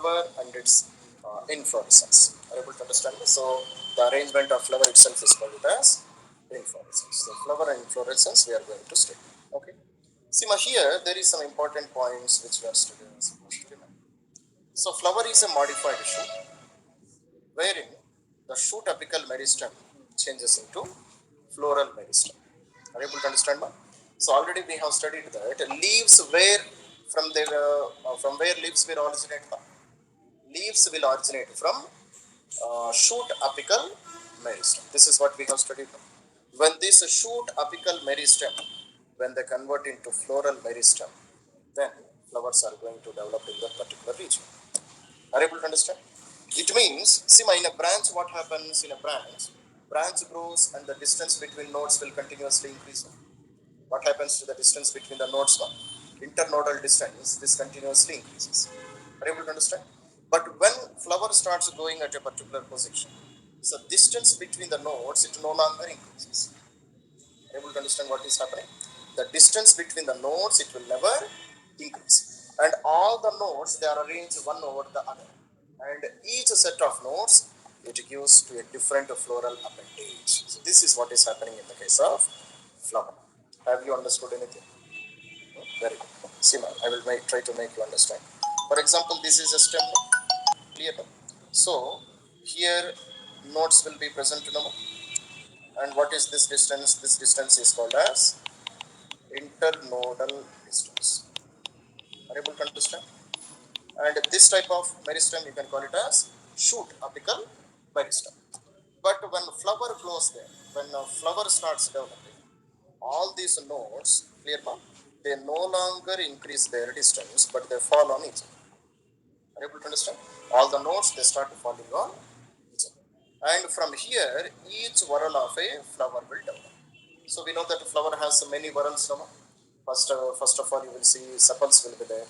flower and its inflorescence. Are you able to understand this? So the arrangement of flower itself is called as inflorescence. So flower and inflorescence we are going to study. Okay. See, here there is some important points which we are studying. So flower is a modified shoot wherein the shoot apical meristem changes into floral meristem. Are you able to understand that? So already we have studied that leaves where from where leaves will originate from. Leaves will originate from shoot apical meristem. This is what we have studied now. When this shoot apical meristem, when they convert into floral meristem, then flowers are going to develop in that particular region. Are you able to understand? It means, see, in a branch, what happens in a branch? Branch grows and the distance between nodes will continuously increase. What happens to the distance between the nodes? Internodal distance, this continuously increases. Are you able to understand? But when flower starts going at a particular position, so distance between the nodes, it no longer increases. Are you able to understand what is happening? The distance between the nodes, it will never increase. And all the nodes, they are arranged one over the other. And each set of nodes, it gives to a different floral appendage. So this is what is happening in the case of flower. Have you understood anything? Very good. See, I will try to make you understand. For example, this is a stem. Clear? So here nodes will be present now. And what is this distance? This distance is called as internodal distance. Are you able to understand? And this type of meristem, you can call it as shoot apical meristem. But when flower grows there, when a flower starts developing, all these nodes, clear now, they no longer increase their distance, but they fall on each other. Are you able to understand? All the nodes, they start falling on each other. And from here, each whorl of a flower will develop. So we know that a flower has many whorls. First of all, you will see sepals will be there.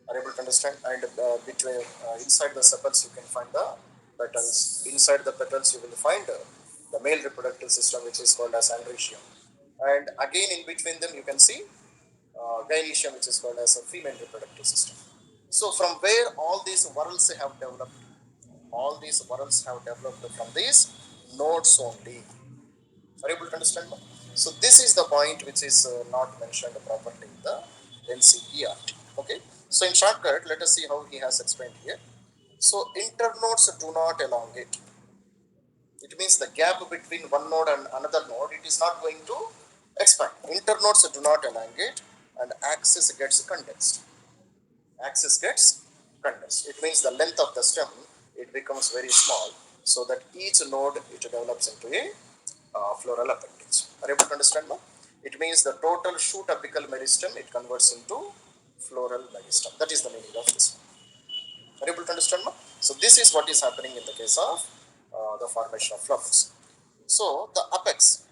Are able to understand? And between inside the sepals, you can find the petals. Inside the petals, you will find the male reproductive system, which is called as Andersium. And again, in between them, you can see Gynesium, which is called as a female reproductive system. So from where all these whorls have developed, all these whorls have developed from these nodes only. Are you able to understand? So this is the point which is not mentioned properly in the NCERT. Okay. So in shortcut, let us see how he has explained here. So internodes do not elongate. It means the gap between one node and another node, it is not going to expand. Internodes do not elongate and axis gets condensed. Axis gets condensed. It means the length of the stem, it becomes very small so that each node, it develops into a floral appendage. Are you able to understand now? It means the total shoot apical meristem, it converts into floral meristem. That is the meaning of this one. Are you able to understand now? So this is what is happening in the case of the formation of flowers. So the apex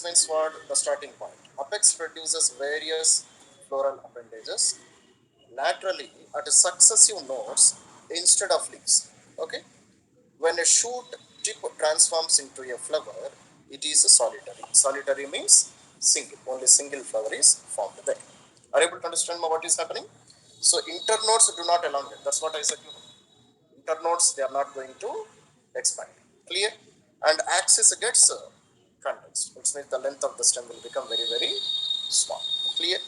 means what? The starting point. Apex produces various floral appendages laterally at successive nodes instead of leaves. Okay. When a shoot tip transforms into a flower, it is solitary. Solitary means single. Only single flower is formed there. Are you able to understand what is happening? So internodes do not elongate. That's what I said. Internodes, they are not going to expand. Clear? And axis gets condensed. Which means the length of the stem will become very, very small. Clear?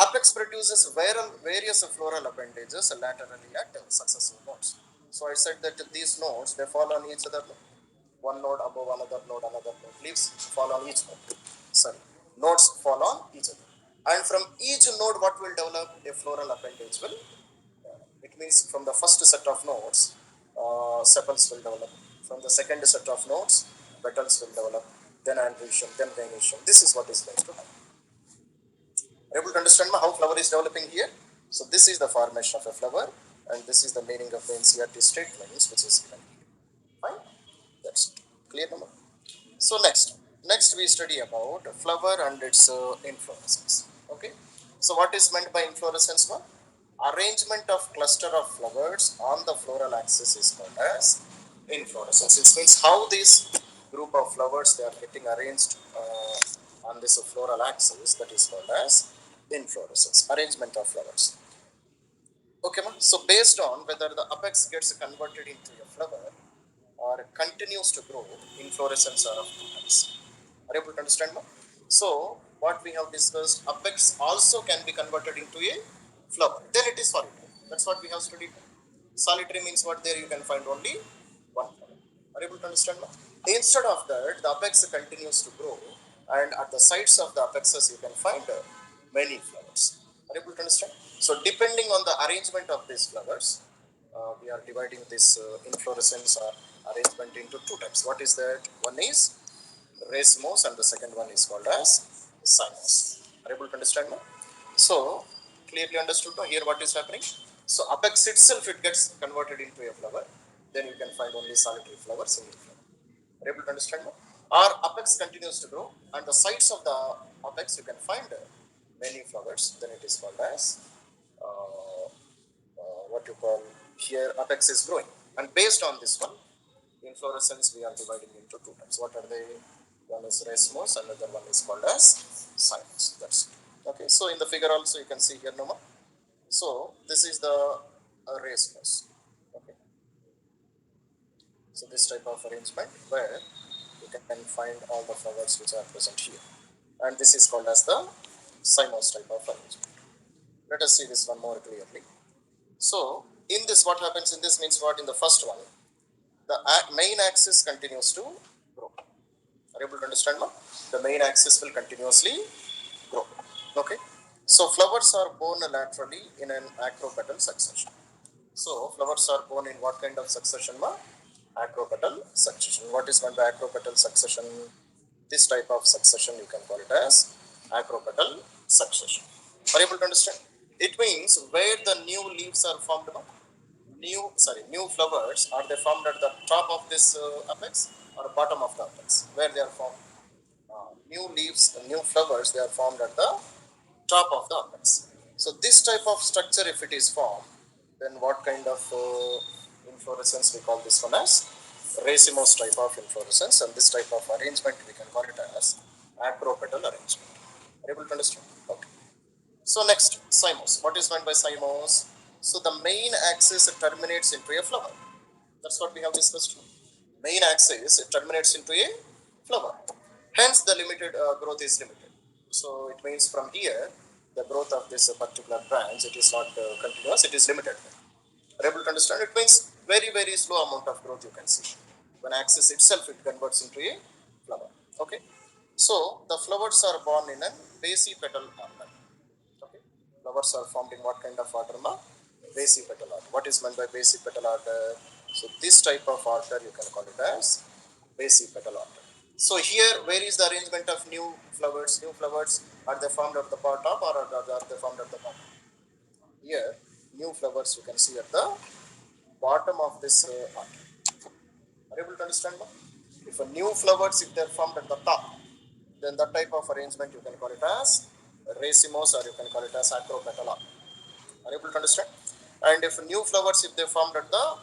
Apex produces various floral appendages laterally at successive nodes. So I said that these nodes, they fall on each other. One node above another node. Leaves fall on each node. Sorry, nodes fall on each other. And from each node, what will develop? A floral appendage will. It means from the first set of nodes, sepals will develop. From the second set of nodes, petals will develop. Then Andersium, then Gynesium. This is what is going to happen. Are you able to understand how flower is developing here? So this is the formation of a flower, and this is the meaning of the NCERT statements, which is given here. Fine? That's it. Clear number? So next we study about flower and its inflorescence. Okay. So what is meant by inflorescence? Arrangement of cluster of flowers on the floral axis is called as inflorescence. It means how this group of flowers, they are getting arranged on this floral axis, that is called as inflorescence, arrangement of flowers. Okay, ma? So based on whether the apex gets converted into a flower or continues to grow, inflorescence are of two types. Are you able to understand, ma? So what we have discussed, apex also can be converted into a flower. Then it is solitary. That's what we have studied. Solitary means what? There you can find only one flower. Are you able to understand, ma? Instead of that, the apex continues to grow, and at the sides of the apexes you can find many flowers. Are you able to understand? So depending on the arrangement of these flowers, we are dividing this inflorescence or arrangement into two types. What is that? One is racemose and the second one is called as cymose. Are you able to understand now? So clearly understood now here what is happening. So apex itself it gets converted into a flower. Then you can find only solitary flower, single flower. Are you able to understand now? Our apex continues to grow, and the sides of the apex you can find many flowers. Then it is called as what you call here apex is growing. And based on this one, inflorescence we are dividing into two types. What are they? One is racemose, another one is called as cymose. That's it. Okay. So in the figure also you can see here no more. So this is the racemose. Okay. So this type of arrangement where you can find all the flowers which are present here, and this is called as the cymose type of arrangement. Let us see this one more clearly. So in this, what happens in this means what? In the first one, the main axis continues to grow. Are you able to understand now? The main axis will continuously grow. Okay. So flowers are born laterally in an acropetal succession. So flowers are born in what kind of succession, ma? Acropetal succession. What is meant by acropetal succession? This type of succession you can call it as acropetal succession. Are you able to understand? It means where the new leaves are formed, ma? New flowers, are they formed at the top of this apex or bottom of the apex? Where they are formed? New leaves, new flowers, they are formed at the top of the apex. So this type of structure, if it is formed, then what kind of inflorescence we call this one as? Racemose type of inflorescence, and this type of arrangement we can call it as acropetal arrangement. Are you able to understand? Okay. So next, cymose. What is meant by cymose? So the main axis terminates into a flower. That's what we have discussed. Main axis it terminates into a flower. Hence, the limited growth is limited. So it means from here, the growth of this particular branch it is not continuous; it is limited. Are you able to understand? It means very slow amount of growth you can see. When axis itself it converts into a flower. Okay. So the flowers are born in a basipetal order. Okay. Flowers are formed in what kind of order? Ma? Basipetal order. What is meant by basipetal order? So this type of order you can call it as basipetal order. So here, where is the arrangement of new flowers? New flowers, are they formed at the top or are they formed at the bottom? Here, new flowers you can see at the bottom of this order. Are you able to understand? No? If a new flowers, if they are formed at the top, then that type of arrangement you can call it as racemose or you can call it as acropetal order. Are you able to understand? And if new flowers, if they formed at the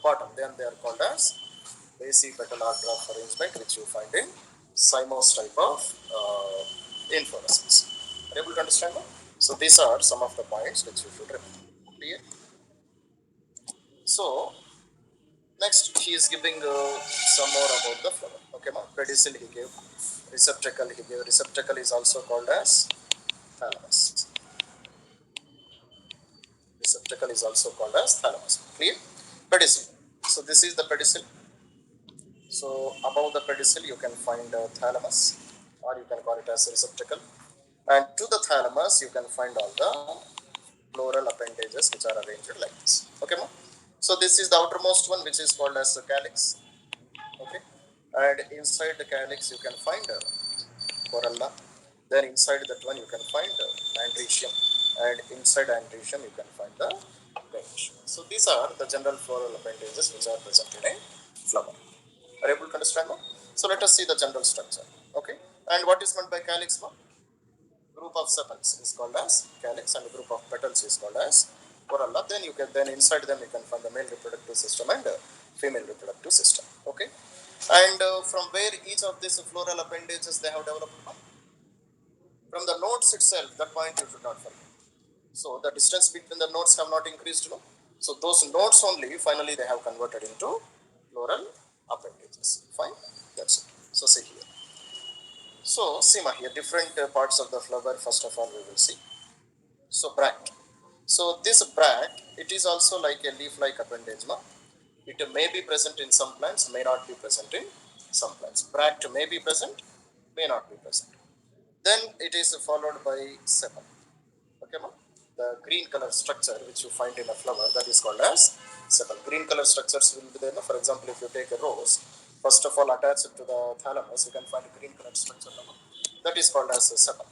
bottom, then they are called as basipetal order of arrangement, which you find in cymose type of inflorescence. Are you able to understand that? So these are some of the points which you should remember. Clear? So next he is giving some more about the flower. Okay, ma? Pedicel he gave, receptacle he gave. Receptacle is also called as thalamus. Receptacle is also called as thalamus. Clear? Pedicel. So this is the pedicel. So above the pedicel you can find thalamus, or you can call it as receptacle. And to the thalamus you can find all the floral appendages which are arranged like this. Okay, ma? So this is the outermost one which is called as the calyx. Okay, and inside the calyx you can find corolla. Then inside that one you can find andrecium, and inside andrecium you can find the gynesium. So these are the general floral appendages which are present in a flower. Are you able to understand now? So let us see the general structure. Okay, and what is meant by calyx now? Group of sepals is called as calyx, and a group of petals is called as corolla. Then you can inside them you can find the male reproductive system and female reproductive system. Okay, and from where each of these floral appendages they have developed from? From the nodes itself. That point you should not forget. So the distance between the nodes have not increased, no? So those nodes only finally they have converted into floral appendages. Fine, that's it. So see here. So see here different parts of the flower. First of all, we will see. So bract. So this bract, it is also like a leaf-like appendage, no? It may be present in some plants, may not be present in some plants. Bract may be present, may not be present. Then it is followed by sepal. Okay, ma? The green color structure which you find in a flower, that is called as sepal. Green color structures will be there. No? For example, if you take a rose, first of all attached to the thalamus, you can find a green color structure. No? That is called as a sepal.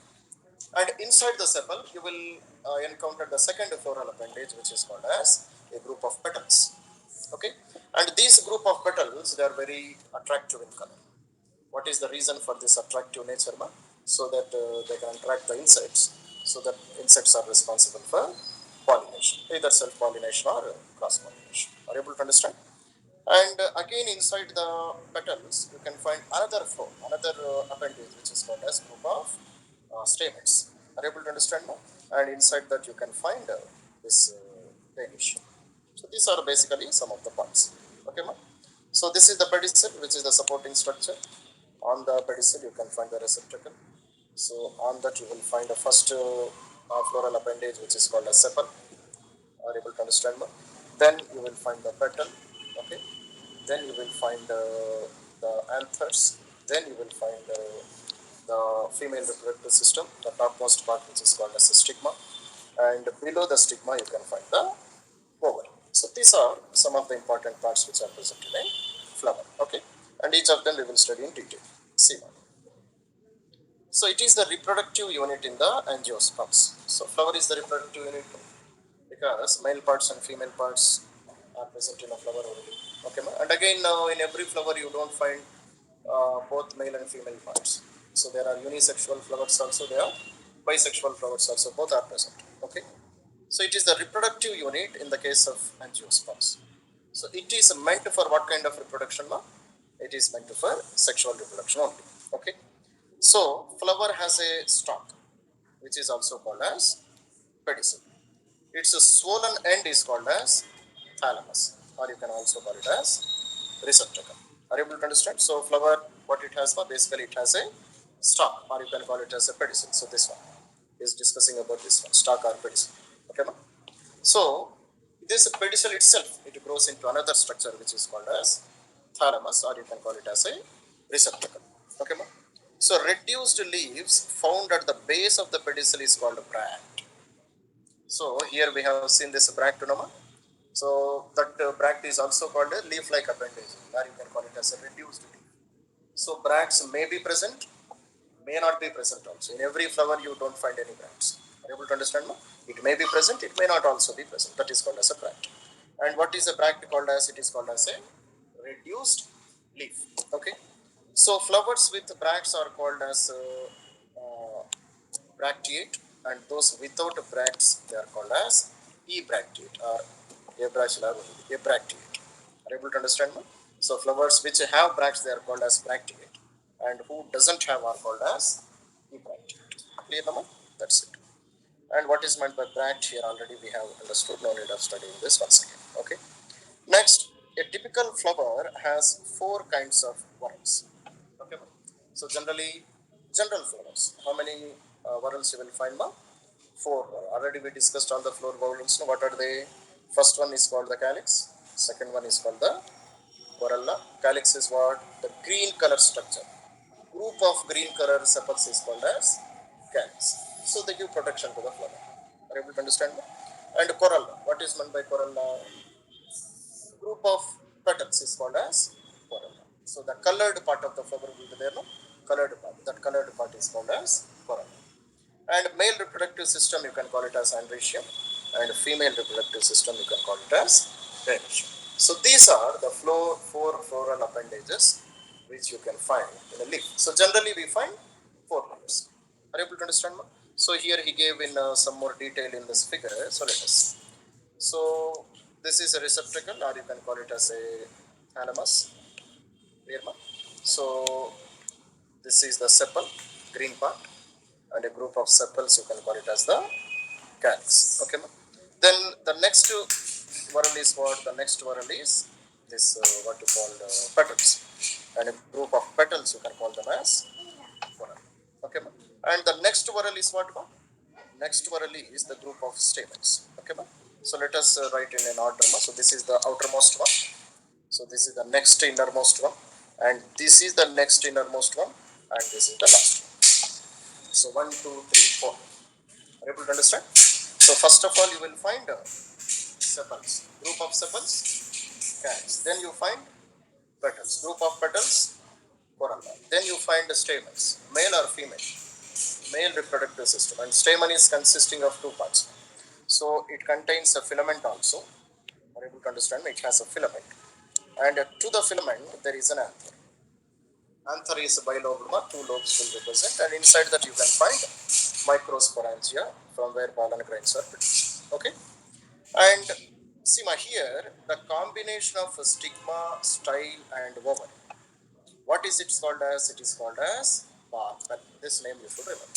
And inside the sepal, you will encounter the second floral appendage, which is called as a group of petals. Okay, and these group of petals, they are very attractive in color. What is the reason for this attractive nature, ma? So that they can attract the insects, so that insects are responsible for pollination, either self-pollination or cross-pollination. Are you able to understand? And again, inside the petals, you can find another floor, another appendage, which is called as group of stamens. Are you able to understand now? And inside that, you can find this Gynesium. So these are basically some of the parts. Okay, ma? So this is the pedicel, which is the supporting structure. On the pedicel, you can find the receptacle. So on that, you will find the first floral appendage, which is called a sepal. Are able to understand more? Then you will find the petal. Okay. Then you will find the anthers. Then you will find the female reproductive system, the topmost part, which is called as the stigma. And below the stigma, you can find the ovary. So these are some of the important parts which are present in a flower. Okay. And each of them we will study in detail. See now. So it is the reproductive unit in the angiosperms. So flower is the reproductive unit because male parts and female parts are present in a flower only. Okay, and again in every flower you don't find both male and female parts. So there are unisexual flowers also, there are bisexual flowers also, both are present. Okay, so it is the reproductive unit in the case of angiosperms. So it is meant for what kind of reproduction, ma? It is meant for sexual reproduction only. Okay, so flower has a stalk, which is also called as pedicel. Its swollen end is called as thalamus, or you can also call it as receptacle. Are you able to understand? So flower, what it has, basically it has a stalk, or you can call it as a pedicel. So this one is discussing about this one, stalk or pedicel. Okay, ma? So this pedicel itself, it grows into another structure which is called as thalamus, or you can call it as a receptacle. Okay, ma? So reduced leaves found at the base of the pedicel is called bract. So here we have seen this bractonoma. So that bract is also called a leaf-like appendage, or you can call it as a reduced leaf. So bracts may be present, may not be present also. In every flower you don't find any bracts. Are you able to understand? No? It may be present, it may not also be present. That is called as a bract. And what is a bract called as? It is called as a reduced leaf. Okay. So flowers with bracts are called as bracteate, and those without bracts they are called as ebracteate or abracteate. Are you able to understand? No? So flowers which have bracts they are called as bracteate, and who doesn't have are called as ebracteate. Clear, Nama? That's it. And what is meant by bract here already we have understood. No need of studying this once again. Okay. Next, a typical flower has four kinds of whorls. Okay. So generally, general flowers. How many whorls you will find? Ma? Four. Already we discussed all the flower vowels. What are they? First one is called the calyx. Second one is called the corolla. Calyx is what? The green color structure. Group of green color sepals is called as calyx. So they give protection to the flower. Are you able to understand? And corolla. What is meant by corolla? Group of petals is called as corolla. So the colored part of the flower will be there, no? Colored part. That colored part is called as corolla. And male reproductive system you can call it as Andersium, and female reproductive system you can call it as Gynesium. So these are the four floral appendages which you can find in a leaf. So generally we find four layers. Are you able to understand? So here he gave in some more detail in this figure. So let us see. So this is a receptacle, or you can call it as a thalamus. So this is the sepal, green part, and a group of sepals you can call it as the calyx. Okay, ma? Then the next whorl is what? The next whorl is this what you call petals, and a group of petals you can call them as whorl. Okay, ma? And the next whorl is what, ma? Next whorl is the group of stamens. Okay, ma? So let us write in an order, ma? So this is the outermost one. So this is the next innermost one, and this is the next innermost one, and this is the last one. So 1, 2, 3, 4. Are you able to understand? So first of all, you will find sepals, group of sepals, calyx. Then you find petals, group of petals, corolla. Then you find the stamens, male or female, male reproductive system. And stamen is consisting of two parts. So it contains a filament also. Are you able to understand? It has a filament. And to the filament, there is an anther. Anther is a bilobulma, two lobes will represent, and inside that you can find microsporangia, from where pollen grains are produced. Okay, and see ma, here the combination of stigma, style, and ovary. What is it called as? It is called as carpel. This name you should remember.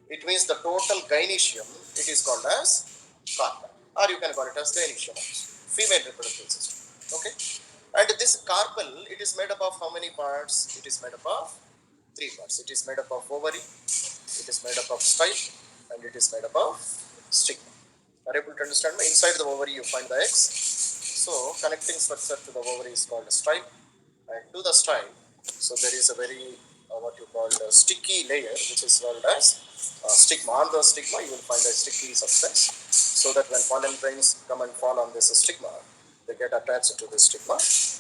It means the total gynesium. It is called as carpel, or you can call it as gynesium also. Female reproductive system. Okay. And this carpel, it is made up of how many parts? It is made up of three parts. It is made up of ovary, it is made up of style, and it is made up of stigma. Are you able to understand me? Inside the ovary you find the eggs. So connecting structure to the ovary is called a style, and to the style, so there is a very what you call a sticky layer, which is called as stigma. On the stigma you will find a sticky substance, so that when pollen grains come and fall on this stigma, they get attached to the stigma,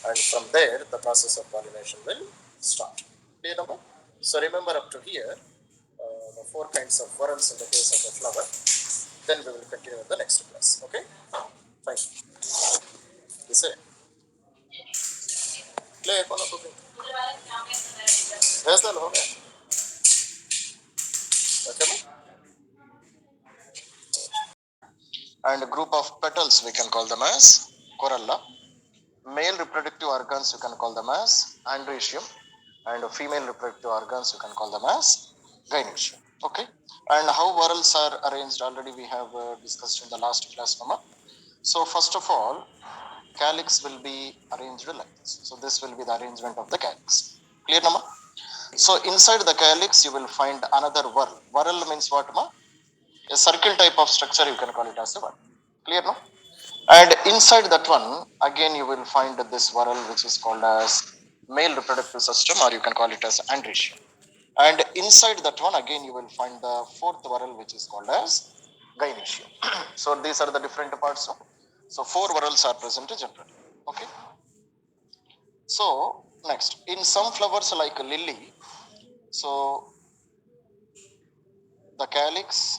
and from there the process of pollination will start. Clear number? So remember up to here the four kinds of whorls in the case of a flower. Then we will continue in the next class. Okay? Fine. This is play कौन cooking? Yes, हो गया. Okay, ma? And a group of petals we can call them as corolla. Male reproductive organs you can call them as Andersium, and female reproductive organs you can call them as Gynesium. Okay, and how whorls are arranged already we have discussed in the last class, Mama. So first of all, calyx will be arranged like this. So this will be the arrangement of the calyx. Clear, Mama? So inside the calyx you will find another whorl. Whorl means what, Ma? A circle type of structure, you can call it as a whorl. Clear, no? And inside that one, again you will find this whorl which is called as male reproductive system, or you can call it as Andersium. And inside that one, again you will find the fourth whorl which is called as Gynesium. So these are the different parts. No? So four whorls are present generally. Okay. So next, in some flowers like lily, so the calyx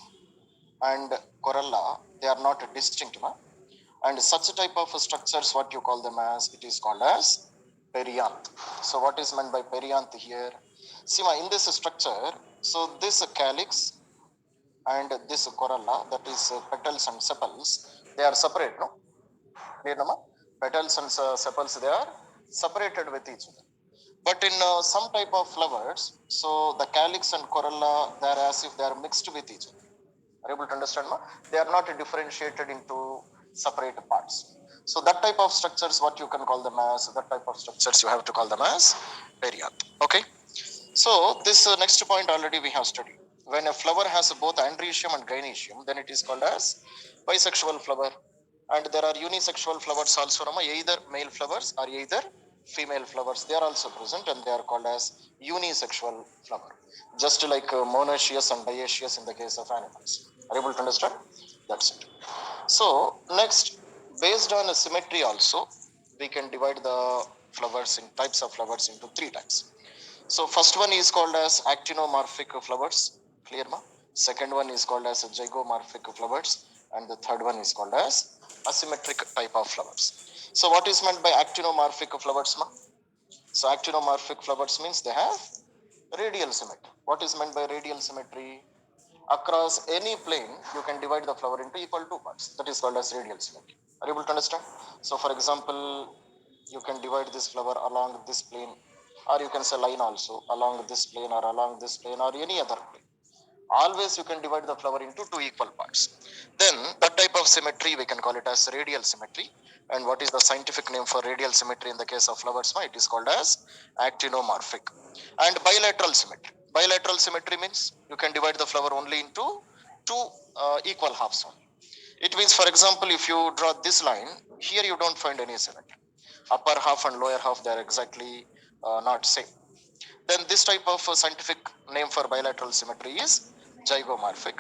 and corolla, they are not distinct. No? And such type of structures, what you call them as, it is called as perianth. So what is meant by perianth here? See, in this structure, so this calyx and this corolla, that is petals and sepals, they are separate, no? Clear, no? Petals and sepals, they are separated with each other. But in some type of flowers, so the calyx and corolla, they are as if they are mixed with each other. Are you able to understand? Ma? They are not differentiated into separate parts. So that type of structures, what you can call them as, that type of structures you have to call them as perianth. Okay. So this next point already we have studied. When a flower has both Andersium and Gynesium, then it is called as bisexual flower. And there are unisexual flowers also, either male flowers or either female flowers. They are also present, and they are called as unisexual flower. Just like monoecious and dioecious in the case of animals. Are you able to understand? That's it. So next, based on a symmetry also, we can divide the flowers in types of flowers into three types. So first one is called as actinomorphic flowers, clear, ma? Second one is called as zygomorphic flowers, and the third one is called as asymmetric type of flowers. So what is meant by actinomorphic flowers, ma? So actinomorphic flowers means they have radial symmetry. What is meant by radial symmetry? Across any plane, you can divide the flower into equal two parts. That is called as radial symmetry. Are you able to understand? So for example, you can divide this flower along this plane, or you can say line also along this plane or along this plane or any other plane. Always you can divide the flower into two equal parts. Then that type of symmetry we can call it as radial symmetry. And what is the scientific name for radial symmetry in the case of flowers? It is called as actinomorphic. And bilateral symmetry. Bilateral symmetry means you can divide the flower only into two equal halves only. It means, for example, if you draw this line, here you don't find any symmetry. Upper half and lower half, they are exactly not same. Then this type of scientific name for bilateral symmetry is zygomorphic.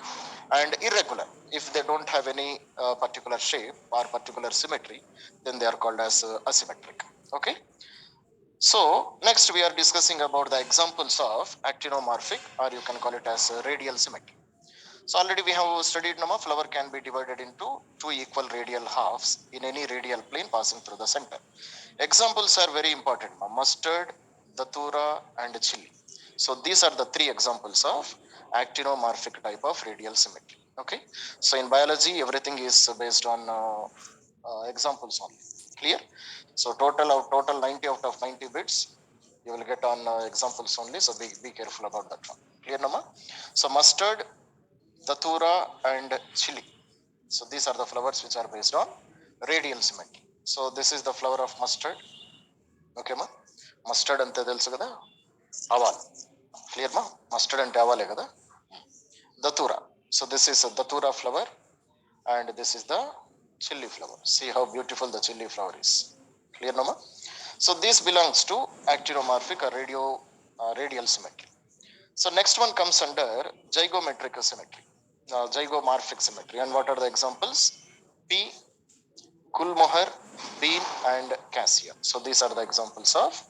And irregular, if they don't have any particular shape or particular symmetry, then they are called as asymmetric. Okay. So next we are discussing about the examples of actinomorphic, or you can call it as radial symmetry. So already we have studied now, flower can be divided into two equal radial halves in any radial plane passing through the center. Examples are very important: mustard, datura, and chili. So these are the three examples of actinomorphic type of radial symmetry. Okay. So in biology, everything is based on examples only. Clear? So total 90 out of 90 bits you will get on examples only. So be careful about that one. Clear, Nama? So mustard, datura, and chili. So these are the flowers which are based on radial symmetry. So this is the flower of mustard. Okay, ma? Mustard ante telusu kada? Aval. Clear, ma? Mustard ante avale kada? Datura. So this is a datura flower, and this is the chili flower. See how beautiful the chili flower is. Clear, no, ma? So this belongs to actinomorphic or radial symmetry. So next one comes under zygometric symmetry, zygomorphic symmetry. And what are the examples? P, Kulmohar, Bean, and Cassia. So these are the examples of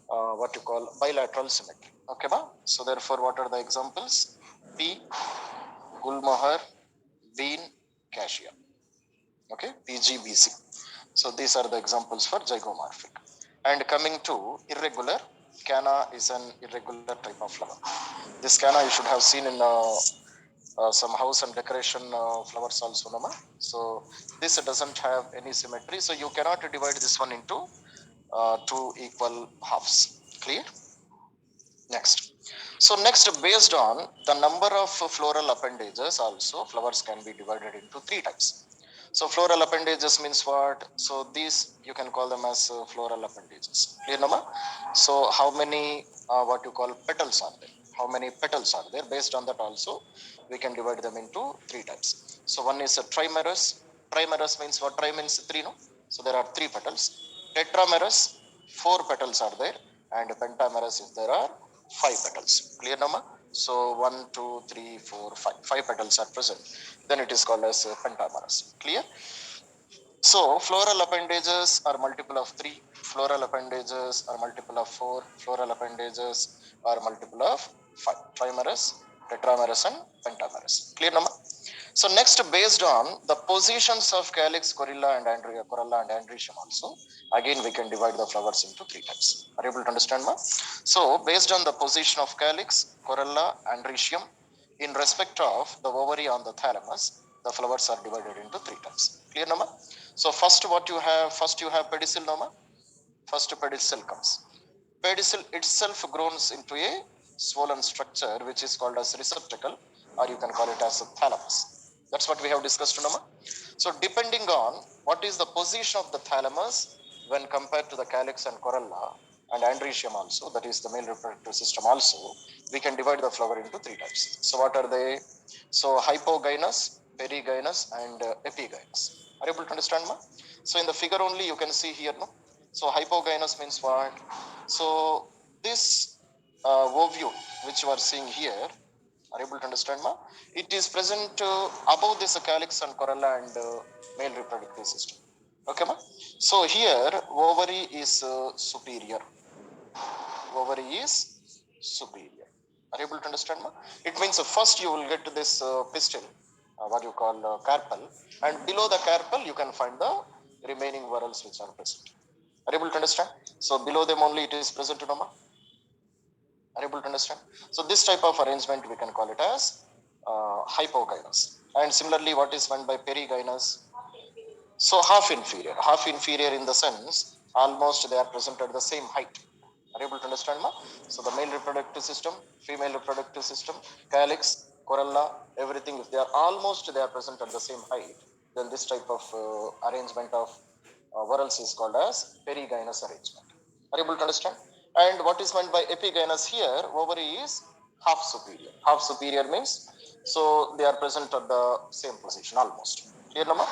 what you call bilateral symmetry. Okay, ma? So therefore, what are the examples? P, Kulmohar, Bean, Cassia. Okay, PGBC. So these are the examples for zygomorphic. And coming to irregular, canna is an irregular type of flower. This canna you should have seen in some house and decoration flowers also, Nama. So this doesn't have any symmetry. So you cannot divide this one into two equal halves. Clear? Next. So next, based on the number of floral appendages, also flowers can be divided into three types. So floral appendages means what? So these you can call them as floral appendages. Clear, Nama? So how many what you call petals are there? How many petals are there? Based on that also, we can divide them into three types. So one is a trimerous. Trimerous means what? Tri means three, no? So there are three petals. Tetramerous, four petals are there, and pentamerous if there are five petals. Clear, Nama? So 1, 2, 3, 4, 5. Five petals are present. Then it is called as pentamerous. Clear? So floral appendages are multiple of 3. Floral appendages are multiple of 4. Floral appendages are multiple of 5. Trimerous, tetramerous, and pentamerous. Clear, Nama? So next, based on the positions of Calyx, corolla, and Andersium also, again we can divide the flowers into three types. Are you able to understand, ma? So based on the position of Calyx, corolla, Andersium, in respect of the ovary on the thalamus, the flowers are divided into three types. Clear, Nama? So first what you have? First you have pedicel, Nama. First pedicel comes. Pedicel itself grows into a swollen structure which is called as receptacle, or you can call it as a thalamus. That's what we have discussed, Nama. So depending on what is the position of the thalamus when compared to the calyx and corolla and Andersium also, that is the male reproductive system also, we can divide the flower into three types. So what are they? So Hypogynus, Perigynos, and Epiphyllus. Are you able to understand, ma? So in the figure only you can see here, no? So Hypogynus means what? So this ovule which you are seeing here, are you able to understand, ma? It is present above this calyx and corolla and male reproductive system. Okay, ma? So here ovary is superior. Ovary is superior. Are you able to understand, ma? It means first you will get to this pistil, what you call carpel, and below the carpel you can find the remaining whorls which are present. Are you able to understand? So below them only it is present, no, ma? Are you able to understand? So this type of arrangement we can call it as hypogynous. And similarly, what is meant by perigynous? So half inferior in the sense almost they are present at the same height. Are you able to understand, ma? So the male reproductive system, female reproductive system, calyx, corolla, everything, if they are almost, they are present at the same height, then this type of arrangement of whorls is called as Perigynous arrangement. Are you able to understand? And what is meant by epigynous here, ovary is half superior. Half superior means, so they are present at the same position almost. Clear, Nama?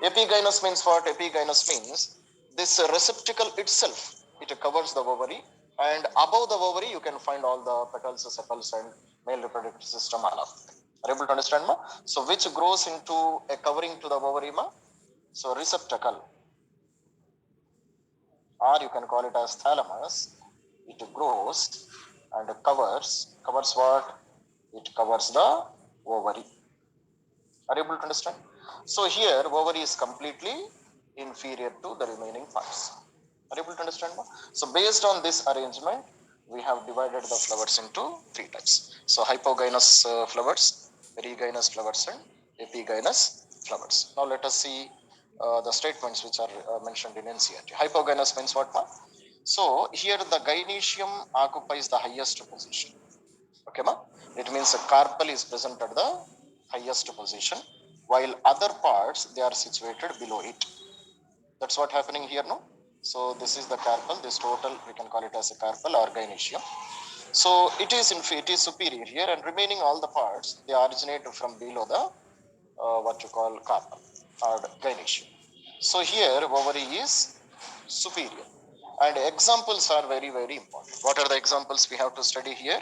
Epigynous means what? Epigynous means this receptacle itself, it covers the ovary, and above the ovary you can find all the petals, sepals, and male reproductive system, all of them. Are you able to understand, ma? So which grows into a covering to the ovary, ma? So receptacle, or you can call it as thalamus, it grows and covers what? It covers the ovary. Are you able to understand? So here ovary is completely inferior to the remaining parts. Are you able to understand? So based on this arrangement, we have divided the flowers into three types. So hypogynous flowers, perigynous flowers, and epigynous flowers. Now let us see the statements which are mentioned in Ncert. Hypogynous means what? So here the gynesium occupies the highest position. Okay, ma? It means a carpel is present at the highest position, while other parts they are situated below it. That's what happening here, no? So this is the carpel. This total we can call it as a carpel or gynesium. So it is superior here, and remaining all the parts they originate from below the what you call carpel or gynesium. So here ovary is superior, and examples are very important. What are the examples we have to study here?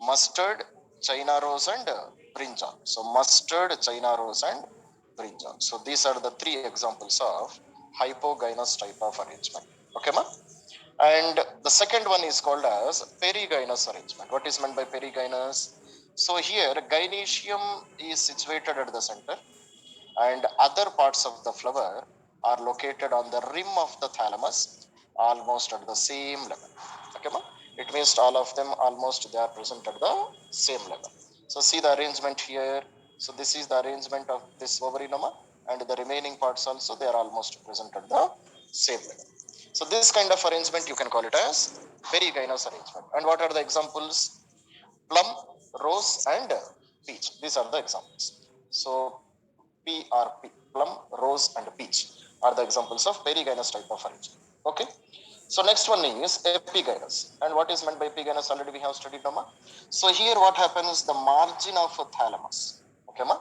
Mustard, China rose, and brinjal. So mustard, China rose, and brinjal. So these are the three examples of hypogynous type of arrangement. Okay, ma? And the second one is called as perigynous arrangement. What is meant by perigynous? So here gynesium is situated at the center, and other parts of the flower are located on the rim of the thalamus, almost at the same level. Okay, ma? It means all of them almost they are present at the same level. So see the arrangement here. So this is the arrangement of this ovary, nama, and the remaining parts also they are almost present at the same level. So this kind of arrangement you can call it as perigynous arrangement. And what are the examples? Plum, rose, and peach. These are the examples. So PRP, plum, rose, and peach are the examples of perigynous type of arrangement. Okay. So next one is epigynous. And what is meant by epigynous? Already we have studied, Nama. So here what happens? The margin of a thalamus. Okay, ma?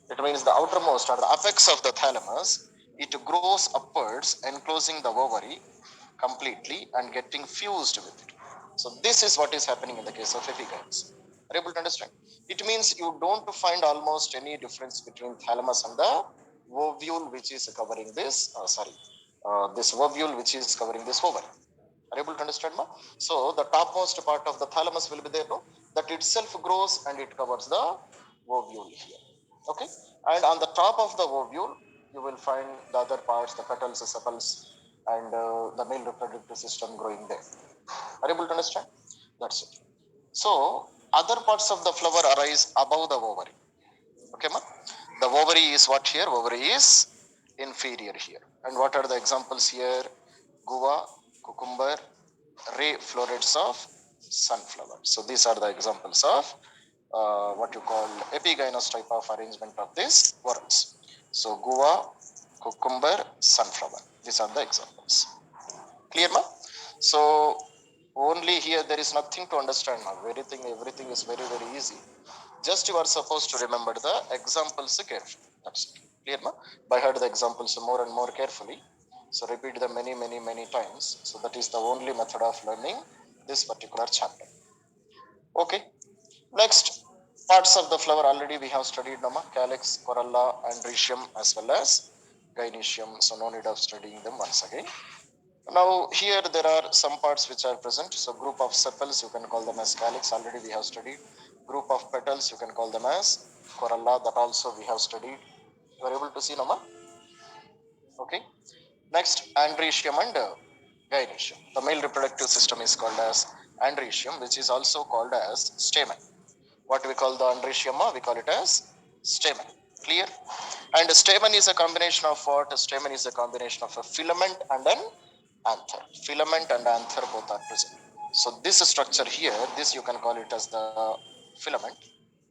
It means the outermost or the apex of the thalamus. It grows upwards, enclosing the ovary completely and getting fused with it. So this is what is happening in the case of epigynous. Are you able to understand? It means you don't find almost any difference between thalamus and the ovule which is covering this, this ovule which is covering this ovary. Are you able to understand, ma? So the topmost part of the thalamus will be there, no? That itself grows and it covers the ovule here. Okay? And on the top of the ovule, you will find the other parts, the petals, the sepals, and the male reproductive system growing there. Are you able to understand? That's it. So other parts of the flower arise above the ovary. Okay, ma? The ovary is what here? Ovary is inferior here. And what are the examples here? Guava, cucumber, ray florets of sunflower. So these are the examples of what you call epigynous type of arrangement of these whorls. So guava, cucumber, sunflower. These are the examples. Clear, ma? So only here there is nothing to understand now. Everything is very easy. Just you are supposed to remember the examples carefully. That's it. Clear, ma? By heard the examples more and more carefully. So repeat them many times. So that is the only method of learning this particular chapter. Okay. Next, parts of the flower already we have studied, Nama, calyx, corolla, Andersium, as well as Gynesium. So no need of studying them once again. Now here there are some parts which are present. So group of sepals, you can call them as calyx. Already we have studied. Group of petals, you can call them as corolla. That also we have studied. You are able to see, Nama? Okay. Next, Andersium and Gynesium. The male reproductive system is called as Andersium, which is also called as stamen. What we call the Andersium, we call it as stamen. Clear? And stamen is a combination of what? A stamen is a combination of a filament and an anther. Filament and anther both are present. So this structure here, this you can call it as the filament.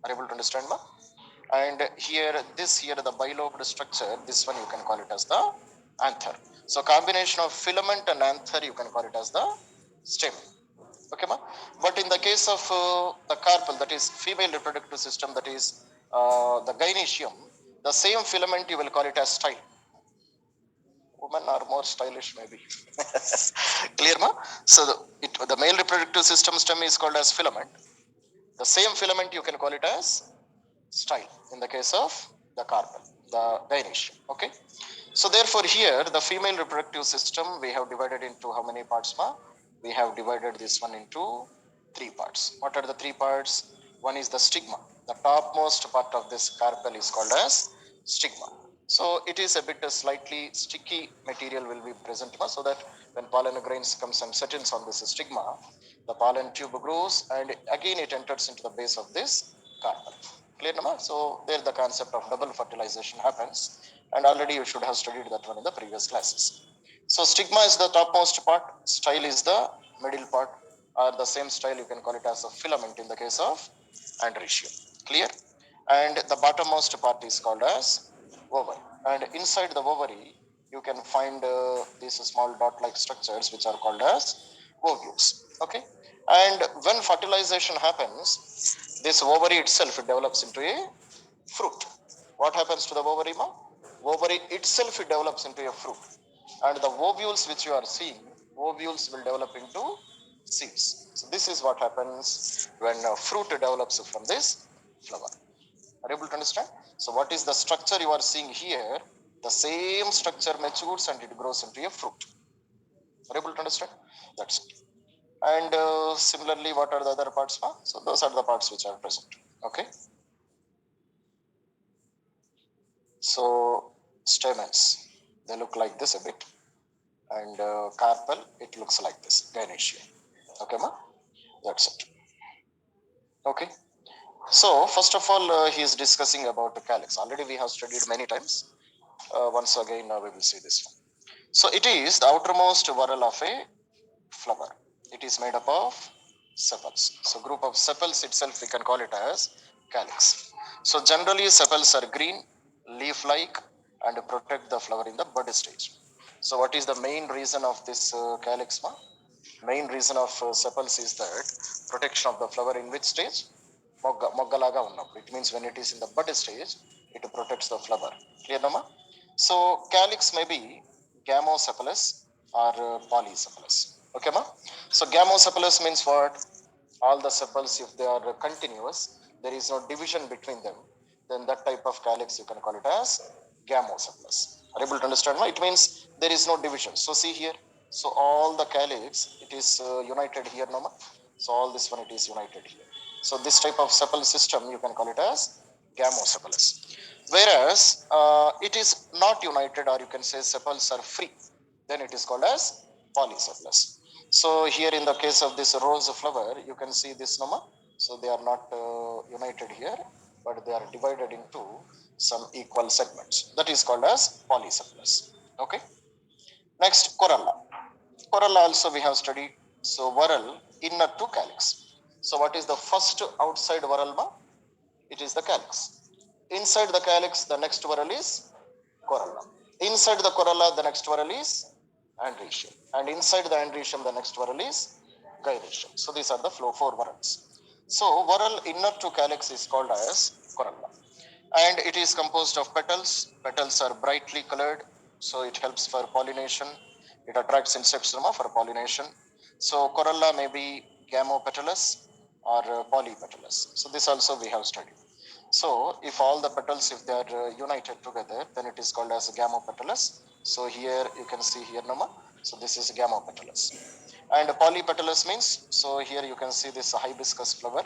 Are you able to understand, ma? And here, the bilobed structure, this one you can call it as the anther. So combination of filament and anther, you can call it as the stem. Okay, ma? But in the case of the carpel, that is female reproductive system, that is the gynesium, the same filament you will call it as style. Women are more stylish, maybe. Clear, ma? So the male reproductive system stem is called as filament. The same filament you can call it as style in the case of the carpel, the gynesium. Okay. So therefore here the female reproductive system we have divided into how many parts, ma? We have divided this one into three parts. What are the three parts? One is the stigma. The topmost part of this carpel is called as stigma. So it is a bit slightly sticky material will be present, ma, so that when pollen grains comes and settles on this stigma, the pollen tube grows and again it enters into the base of this carpel. Clear, ma? So there the concept of double fertilization happens, and already you should have studied that one in the previous classes. So stigma is the topmost part, style is the middle part, or the same style you can call it as a filament in the case of Andersium. Clear? And the bottommost part is called as ovary. And inside the ovary, you can find these small dot-like structures which are called as ovules. Okay? And when fertilization happens, this ovary itself develops into a fruit. What happens to the ovary, ma? Ovary itself develops into a fruit. And the ovules which you are seeing, ovules will develop into seeds. So this is what happens when a fruit develops from this flower. Are you able to understand? So what is the structure you are seeing here? The same structure matures and it grows into a fruit. Are you able to understand? That's it. And similarly, what are the other parts, ma? So those are the parts which are present. Okay. So stamens, they look like this a bit, and carpel, it looks like this, Gynesium. Okay, ma? That's it. Okay. So first of all, he is discussing about the calyx. Already we have studied many times. Once again, we will see this one. So it is the outermost whorl of a flower. It is made up of sepals. So group of sepals itself we can call it as calyx. So generally sepals are green, leaf-like, and protect the flower in the bud stage. So what is the main reason of this calyx, ma? Main reason of sepals is that protection of the flower in which stage? Moggalaga unnappudu. It means when it is in the bud stage, it protects the flower. Clear, nama? So calyx may be gamosepalous or polysepalous. Okay, ma? So gamosepalous means what? All the sepals, if they are continuous, there is no division between them, then that type of calyx you can call it as gamosepalous. Are you able to understand? It means there is no division. So see here. So all the calyx, it is united here, no? So all this one, it is united here. So this type of sepal system, you can call it as gamosepalous. Whereas it is not united, or you can say sepals are free, then it is called as polysepalous. So here in the case of this rose flower, you can see this noma. So they are not united here, but they are divided into some equal segments. That is called as polysepalous. Okay. Next, corolla. Corolla also we have studied. So whorl inner to calyx. So what is the first outside whorl, ma? It is the calyx. Inside the calyx, the next whorl is corolla. Inside the corolla, the next whorl is andrecium. And inside the andrecium, the next whorl is gynesium. So these are the four whorls. So whorl inner to calyx is called as corolla. And it is composed of petals. Petals are brightly colored, so it helps for pollination. It attracts insects for pollination. So corolla may be gamopetalous or polypetalous. So this also we have studied. So if all the petals, if they are united together, then it is called as gamopetalous. So here you can see here, Nama. So this is gamopetalous. And polypetalous means, so here you can see this hibiscus flower.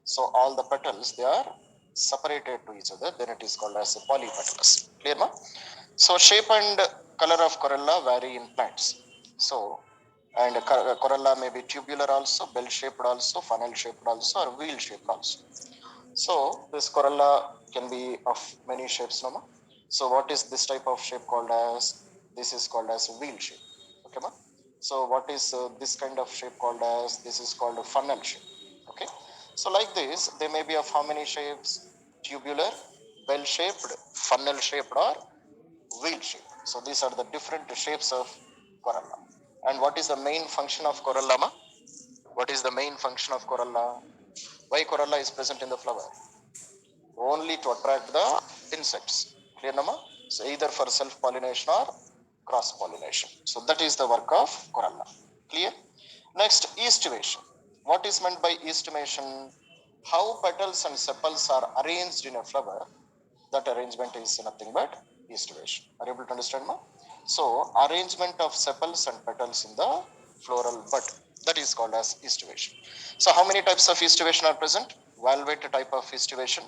So all the petals, they are separated to each other, then it is called as a polypetalous. Clear, ma? So shape and color of corolla vary in plants. So, and corolla may be tubular also, bell shaped also, funnel shaped also, or wheel shaped also. So this corolla can be of many shapes, no ma? So what is this type of shape called as? This is called as wheel shape. Okay, ma? So what is this kind of shape called as? This is called a funnel shape. Okay. So like this, they may be of how many shapes? Tubular, bell-shaped, funnel-shaped or wheel-shaped. So these are the different shapes of corolla. And what is the main function of corolla? What is the main function of corolla? Why corolla is present in the flower? Only to attract the insects. Clear, Nama? So either for self-pollination or cross-pollination. So that is the work of corolla. Clear? Next, estivation. What is meant by estimation? How petals and sepals are arranged in a flower. That arrangement is nothing but estivation. Are you able to understand, ma? So, arrangement of sepals and petals in the floral bud. That is called as estivation. So, how many types of estivation are present? Valvate type of estivation,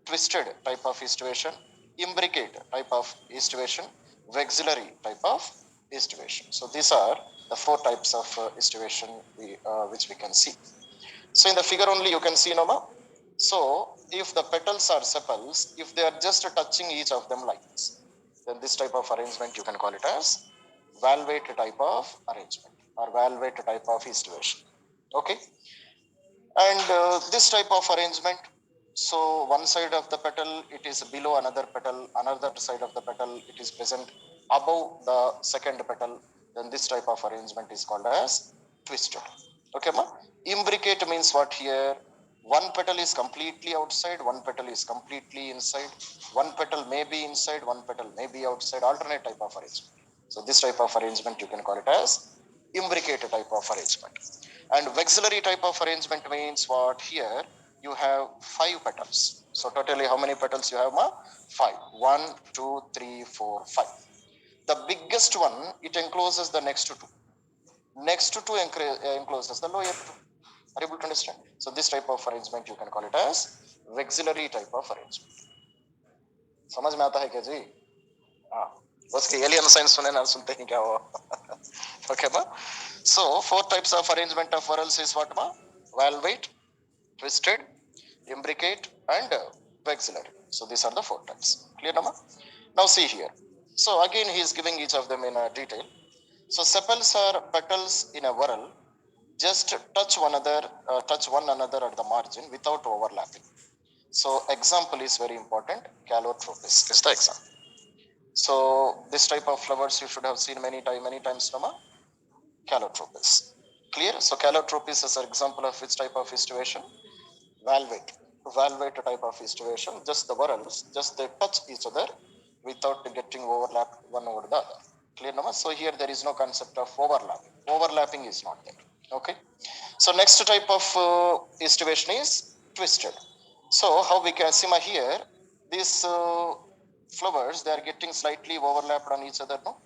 twisted type of estivation, imbricate type of estivation, vexillary type of estivation. So, these are the four types of estivation which we can see. So in the figure only you can see, Noma. So if the petals are sepals, if they are just touching each of them like this, then this type of arrangement you can call it as valvate type of arrangement or valvate type of estivation. Okay. And this type of arrangement, so one side of the petal, it is below another petal, another side of the petal, it is present above the second petal, then this type of arrangement is called as twisted. Okay, ma? Imbricate means what here? One petal is completely outside, one petal is completely inside, one petal may be inside, one petal may be outside, alternate type of arrangement. So this type of arrangement you can call it as imbricate type of arrangement. And vexillary type of arrangement means what here? You have 5 petals. So totally how many petals you have, ma? 5. 1, 2, 3, 4, 5. The biggest one, it encloses the next two. Next to encloses the lower two. Are you able to understand? So this type of arrangement you can call it as vexillary type of arrangement. समझ में आता है क्या जी? हाँ. उसके alien science सुने ना सुनते ही क्या हो? Okay, ma? So four types of arrangement of whorls is what, ma? Valvate, twisted, imbricate, and vexillary. So these are the four types. Clear, Nama? Now see here. So again, he is giving each of them in detail. So sepals are petals in a whorl. Just touch one another at the margin without overlapping. So example is very important. Calotropis is the example. So this type of flowers you should have seen many times, Nama. Calotropis. Clear? So calotropis is an example of which type of estivation? Valvate. Valvate type of estivation. Just the whorls, just they touch each other without getting overlapped one over the other. Clear, Nama? So here there is no concept of overlapping. Overlapping is not there. Okay. So next type of estivation is twisted. So how we can see here, these flowers, they are getting slightly overlapped on each other, no?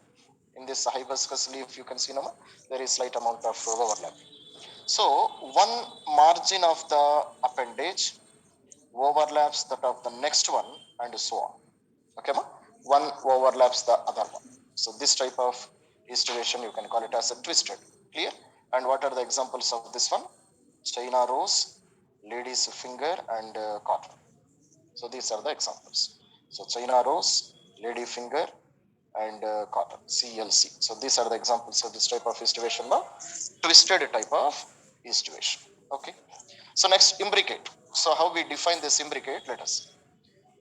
In this hibiscus leaf, you can see, no? There is slight amount of overlap. So one margin of the appendage overlaps that of the next one and so on. Okay, ma? One overlaps the other one. So this type of estivation you can call it as a twisted. Clear? And what are the examples of this one? China rose, lady's finger, and cotton. So these are the examples. So China rose, lady finger, and cotton, CLC. So these are the examples of this type of estivation, the twisted type of estivation. Okay. So next, imbricate. So how we define this imbricate? Let us see.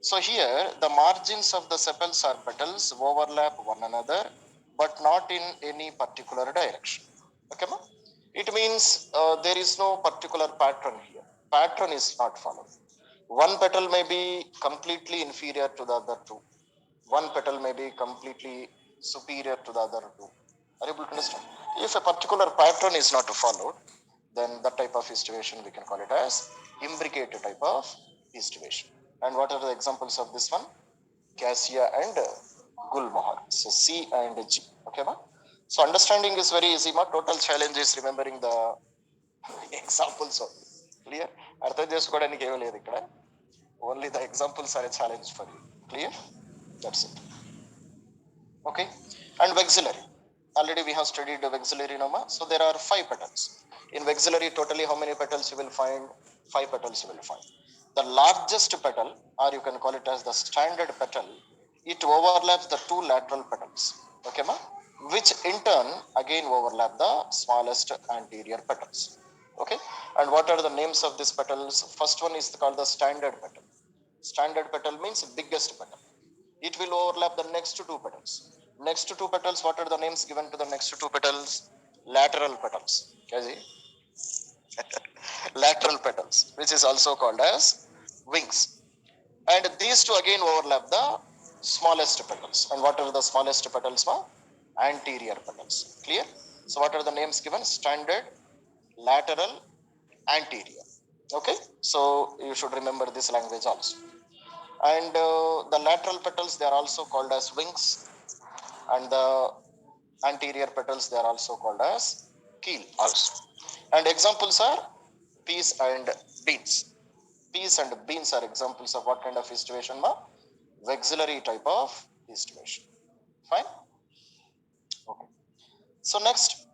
So here the margins of the sepals or petals overlap one another, but not in any particular direction. Okay, ma? It means there is no particular pattern here. Pattern is not followed. One petal may be completely inferior to the other two. One petal may be completely superior to the other two. Are you able to understand? If a particular pattern is not followed, then that type of estivation we can call it as imbricate type of estivation. And what are the examples of this one? Cassia and Gulmohar. So C and G. Okay, ma? So understanding is very easy, ma. Total challenge is remembering the examples only. Clear? అర్థం చేసుకోవడానికి ఏమీ లేదు ఇక్కడ. Only the examples are a challenge for you. Clear? That's it. Okay. And vexillary. Already we have studied the vexillary, Noma. So there are 5 petals. In vexillary, totally how many petals you will find? 5 petals you will find. The largest petal, or you can call it as the standard petal, it overlaps the 2 lateral petals. Okay, ma? Which in turn again overlap the smallest anterior petals. Okay, and what are the names of these petals? First one is called the standard petal. Standard petal means biggest petal. It will overlap the next two petals. Next two petals, what are the names given to the next two petals? Lateral petals. Okay. Lateral petals, which is also called as wings. And these two again overlap the smallest petals. And what are the smallest petals? Anterior petals. Clear? So what are the names given? Standard, lateral, anterior. Okay, so you should remember this language also. And the lateral petals, they are also called as wings, and the anterior petals, they are also called as keel also. And examples are peas and beans. Peas and beans are examples of what kind of estivation? Vexillary type of estivation. Fine. Okay. So next,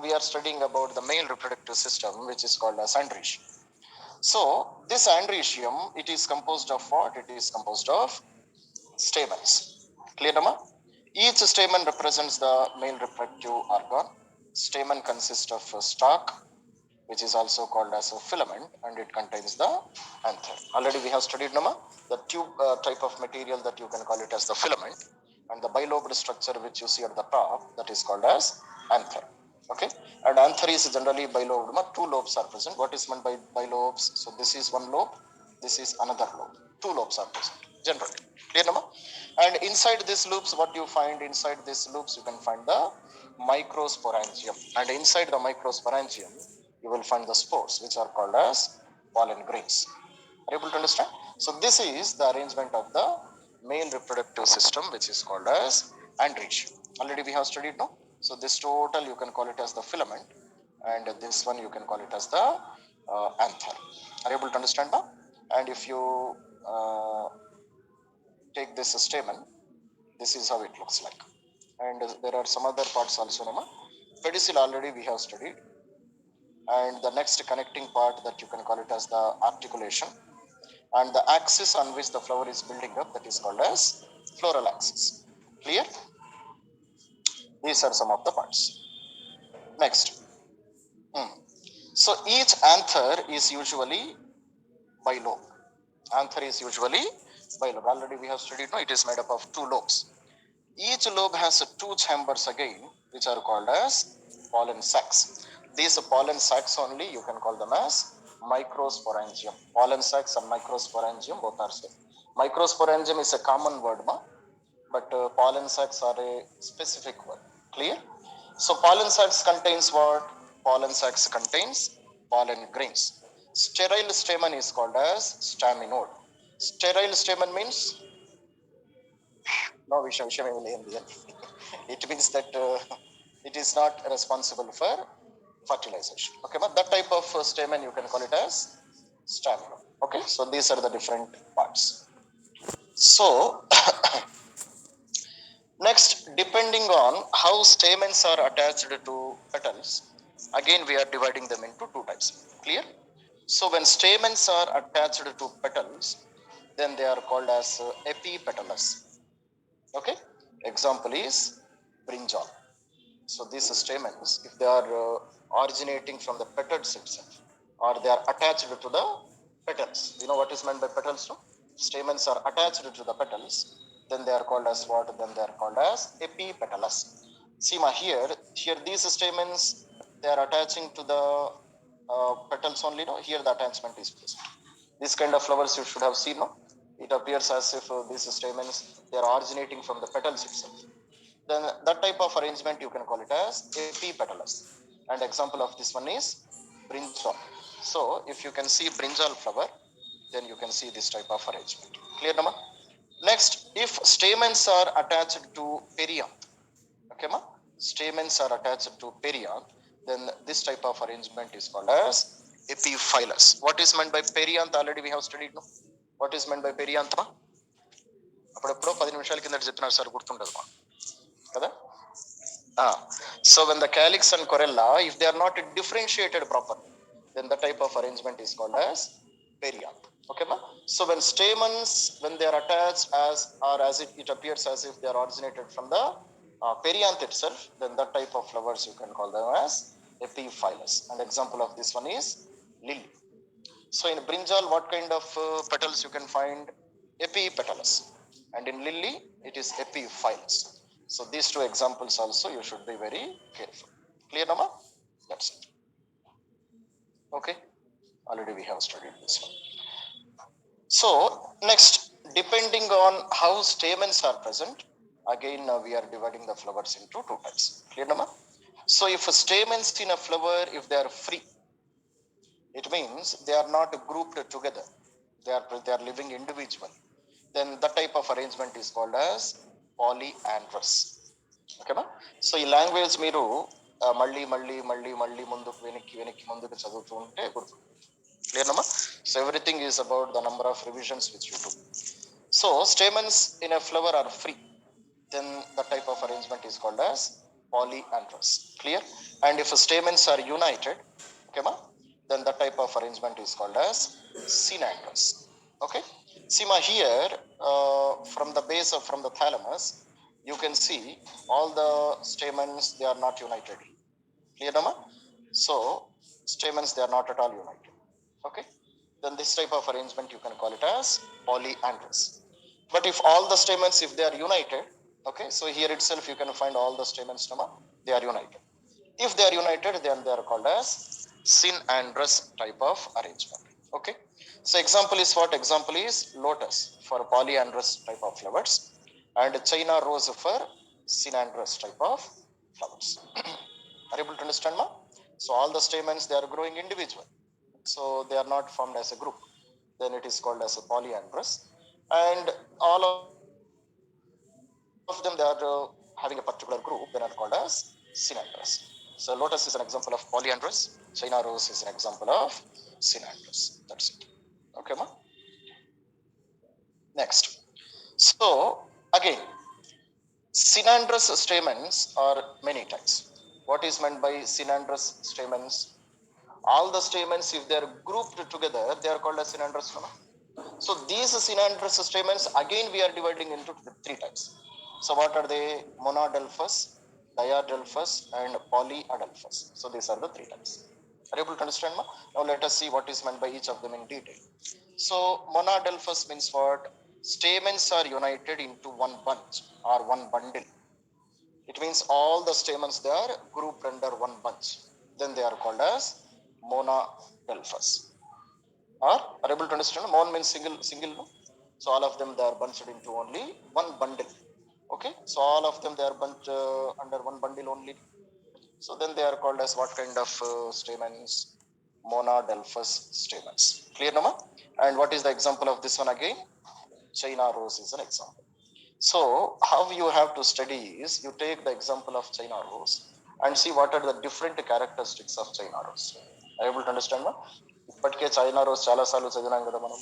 we are studying about the male reproductive system, which is called as Andersium. So this Andersium, it is composed of what? It is composed of stamens. Clear, Nama? Each stamen represents the male reproductive organ. Stamen consists of a stalk, which is also called as a filament, and it contains the anther. Already we have studied, Nama, the tube type of material that you can call it as the filament, and the bilobed structure which you see at the top, that is called as anther. Okay, and anther is generally bilobed. Two lobes are present. What is meant by bilobes? So this is one lobe, this is another lobe. Two lobes are present generally. Clear, Nama? And inside these loops, what you find inside these loops, you can find the microsporangium, and inside the microsporangium you will find the spores, which are called as pollen grains. Are you able to understand? So this is the arrangement of the male reproductive system, which is called as Andersium. Already we have studied, no? So this total you can call it as the filament, and this one you can call it as the anther. Are you able to understand now? And if you take this stamen, this is how it looks like. And there are some other parts also, Nama. Pedicel already we have studied. And the next connecting part, that you can call it as the articulation, and the axis on which the flower is building up, that is called as floral axis. Clear? These are some of the parts. Next. So each anther is usually bilobe. Anther is usually bilobe. Already we have studied, no? It is made up of two lobes. Each lobe has two chambers again, which are called as pollen sacs. These pollen sacs only you can call them as microsporangium. Pollen sacs and microsporangium both are same. Microsporangium is a common word, but pollen sacs are a specific word. Clear? So pollen sacs contains what? Pollen sacs contains pollen grains. Sterile stamen is called as staminode. Sterile stamen means no Visham. It means that it is not responsible for fertilization. Okay, but that type of stamen you can call it as stamen. Okay, so these are the different parts. So next, depending on how stamens are attached to petals, again we are dividing them into two types. Clear? So when stamens are attached to petals, then they are called as Epipetalus. Okay, example is brinjal. So these stamens, if they are originating from the petals itself, or they are attached to the petals, you know what is meant by petals, no? Stamens are attached to the petals, then they are called as what? Then they are called as Epipetalus. See, here these stamens, they are attaching to the petals only, no? Here the attachment is present. This kind of flowers you should have seen, no? It appears as if these stamens, they are originating from the petals itself. Then that type of arrangement you can call it as Epipetalus. And example of this one is brinjal. So if you can see brinjal flower, then you can see this type of arrangement. Clear, Nama? Next, if stamens are attached to perianth, okay, ma? Stamens are attached to perianth, then this type of arrangement is called as Epiphyllus. What is meant by perianth? Already we have studied, no? What is meant by perianth, ma? అప్పుడెప్పుడో 10 నిమిషాల కింద చెప్పినారు sir, గుర్తుండదు మా కదా. So when the calyx and corolla, if they are not differentiated properly, then the type of arrangement is called as perianth. Okay, ma? So when stamens, when they are attached as, or as it appears as if they are originated from the perianth itself, then that type of flowers you can call them as Epiphyllus. And example of this one is lily. So in brinjal, what kind of petals you can find? Epipetalus. And in lily, it is Epiphyllus. So these two examples also you should be very careful. Clear, Nama? That's it. Okay. Already we have studied this one. So next, depending on how stamens are present, again we are dividing the flowers into two types. Clear, Nama? So if stamens in a flower, if they are free, it means they are not grouped together. They are living individually. Then the type of arrangement is called as polyandrous. Okay, ma? So ఈ language మీరు మళ్ళీ మళ్ళీ మళ్ళీ మళ్ళీ ముందుకు వెనక్కి వెనక్కి ముందుకు చదువుతూ ఉంటే గుర్తు. Clear, Nama? So everything is about the number of revisions which you do. So stamens in a flower are free. Then the type of arrangement is called as polyandrous. Clear? And if stamens are united, okay, ma? Then the type of arrangement is called as synandrous. Okay. See, ma, here from the base of from the thalamus, you can see all the stamens, they are not united. Clear, Nama? So stamens, they are not at all united. Okay. Then this type of arrangement you can call it as polyandrous. But if all the stamens, if they are united, okay, so here itself you can find all the stamens, Nama, they are united. If they are united, then they are called as synandrous type of arrangement. Okay. So example is what? Example is lotus for polyandrous type of flowers and China rose for synandrous type of flowers. Are you able to understand, ma? So all the stamens, they are growing individually. So they are not formed as a group. Then it is called as a polyandrous. And all of them, they are having a particular group, then are called as synandrous. So lotus is an example of polyandrous. China rose is an example of synandrous. That's it. Okay, ma? Next. So again, synandrous stamens are many types. What is meant by synandrous stamens? All the stamens, if they are grouped together, they are called as synandrous. So these synandrous stamens, again we are dividing into three types. So what are they? Monadelphous, diadelphous, and polyadelphous. So these are the three types. Are you able to understand, ma? Now let us see what is meant by each of them in detail. So monadelphous means what? Stamens are united into one bunch or one bundle. It means all the stamens, they are grouped under one bunch. Then they are called as monadelphous. Are able to understand? Mon means single, no? So all of them, they are bunched into only one bundle. Okay. So all of them, they are bunched under one bundle only. So then they are called as what kind of stamens? Monadelphous stamens. Clear, Nama? And what is the example of this one again? China rose is an example. So how you have to study is you take the example of China rose and see what are the different characteristics of China rose. Are you able to understand, ma? ఇప్పటికే China rose చాలా సార్లు చదివినాం కదా మనం.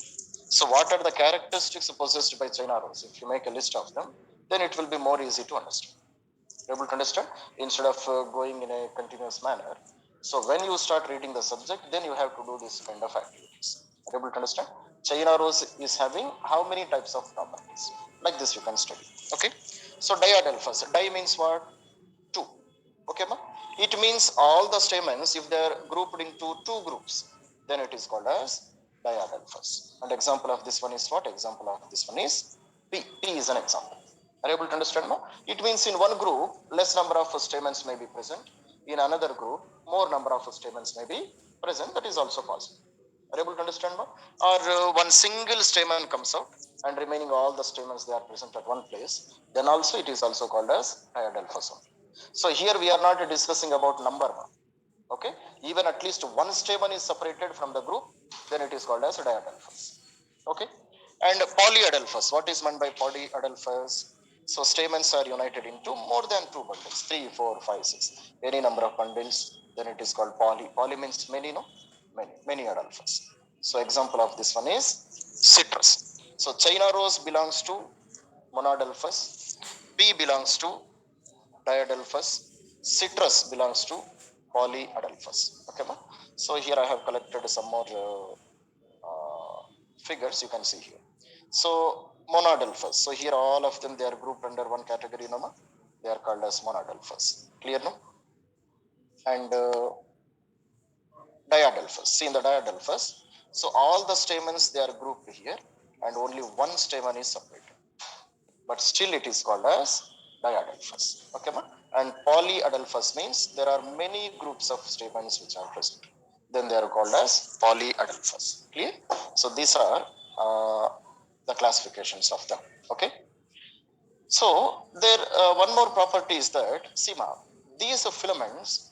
So what are the characteristics possessed by China rose? If you make a list of them, then it will be more easy to understand. Able to understand instead of going in a continuous manner. So when you start reading the subject, then you have to do this kind of activities. Able to understand? China rose is having how many types of properties? Like this you can study. Okay. So diadelphous. Di means what? Two. Okay, ma? It means all the stamens, if they are grouped into two groups, then it is called as diadelphous. And example of this one is what? Example of this one is P. P is an example. Are you able to understand, ma? It means in one group, less number of stamens may be present. In another group, more number of stamens may be present. That is also possible. Are you able to understand, ma? Or one single stamen comes out and remaining all the stamens, they are present at one place. Then also it is also called as diadelphous. So here we are not discussing about number. Okay. Even at least one stamen is separated from the group, then it is called as diadelphous. Okay. And polyadelphous. What is meant by polyadelphous? So stamens are united into more than two bundles, 3, 4, 5, 6. Any number of bundles, then it is called poly. Poly means many, no? Many adelphous. So example of this one is citrus. So China rose belongs to monadelphous. P belongs to diadelphous. Citrus belongs to polyadelphous. Okay, ma? So here I have collected some more figures you can see here. So monadelphous. So here all of them, they are grouped under one category, no, ma? They are called as monadelphous. Clear, no? and diadelphous. See in the diadelphous, so all the stamens they are grouped here, and only one stamen is separated, but still it is called as diadelphous. Okay, ma? And polyadelphous means there are many groups of stamens which are present. Then they are called as polyadelphous. Clear? So these are the classifications of them. Okay. So there one more property is that see, ma, these filaments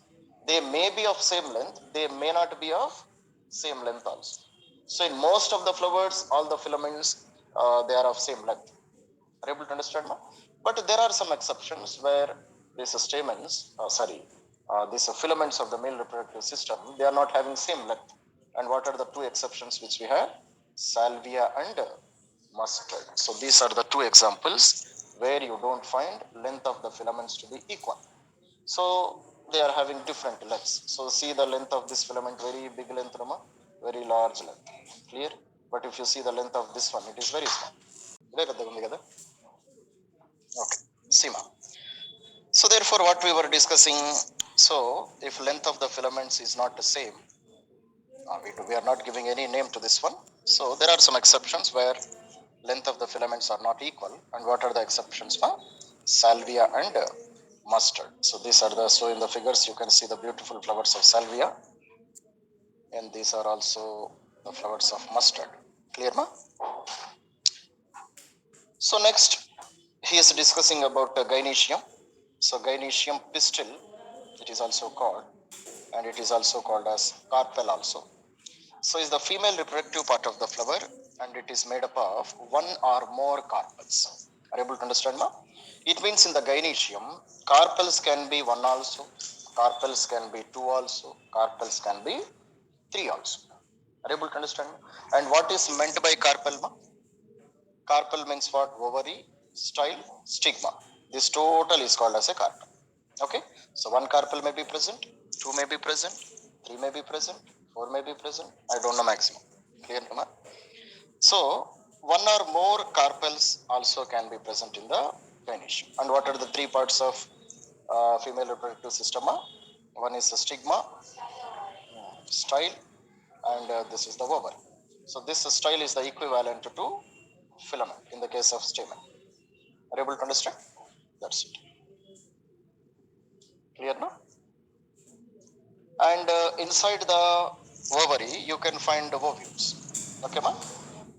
they may be of same length, they may not be of same length also. So in most of the flowers, all the filaments they are of same length. Are you able to understand, ma? But there are some exceptions where these stamens, these filaments of the male reproductive system, they are not having same length. And what are the two exceptions which we have? Salvia and mustard. So these are the two examples where you don't find length of the filaments to be equal. So they are having different lengths. So see the length of this filament, very big length, Rama, very large length. Clear? But if you see the length of this one, it is very small. Clear? Okay, Sima. So therefore, what we were discussing, so if length of the filaments is not the same, we are not giving any name to this one. So there are some exceptions where length of the filaments are not equal. And what are the exceptions? Salvia and mustard. So these are the, so in the figures you can see the beautiful flowers of salvia, and these are also the flowers of mustard. Clear, ma? So next he is discussing about Gynesium. So Gynesium pistil, it is also called, and it is also called as carpel also. So is the female reproductive part of the flower, and it is made up of one or more carpels. Are you able to understand, ma? It means in the Gynesium, carpels can be one also, carpels can be two also, carpels can be three also. Are you able to understand? And what is meant by carpel, ma? Carpel means what? Ovary, style, stigma. This total is called as a carpel. Okay. So one carpel may be present, two may be present, three may be present, four may be present. I don't know maximum. Clear, Kumar? So one or more carpels also can be present in the Gynesium. And what are the three parts of female reproductive system? One is the stigma, style, and this is the ovary. So this style is the equivalent to filament in the case of stamen. Are you able to understand? That's it. Clear now? And inside the ovary, you can find ovules. Okay, ma?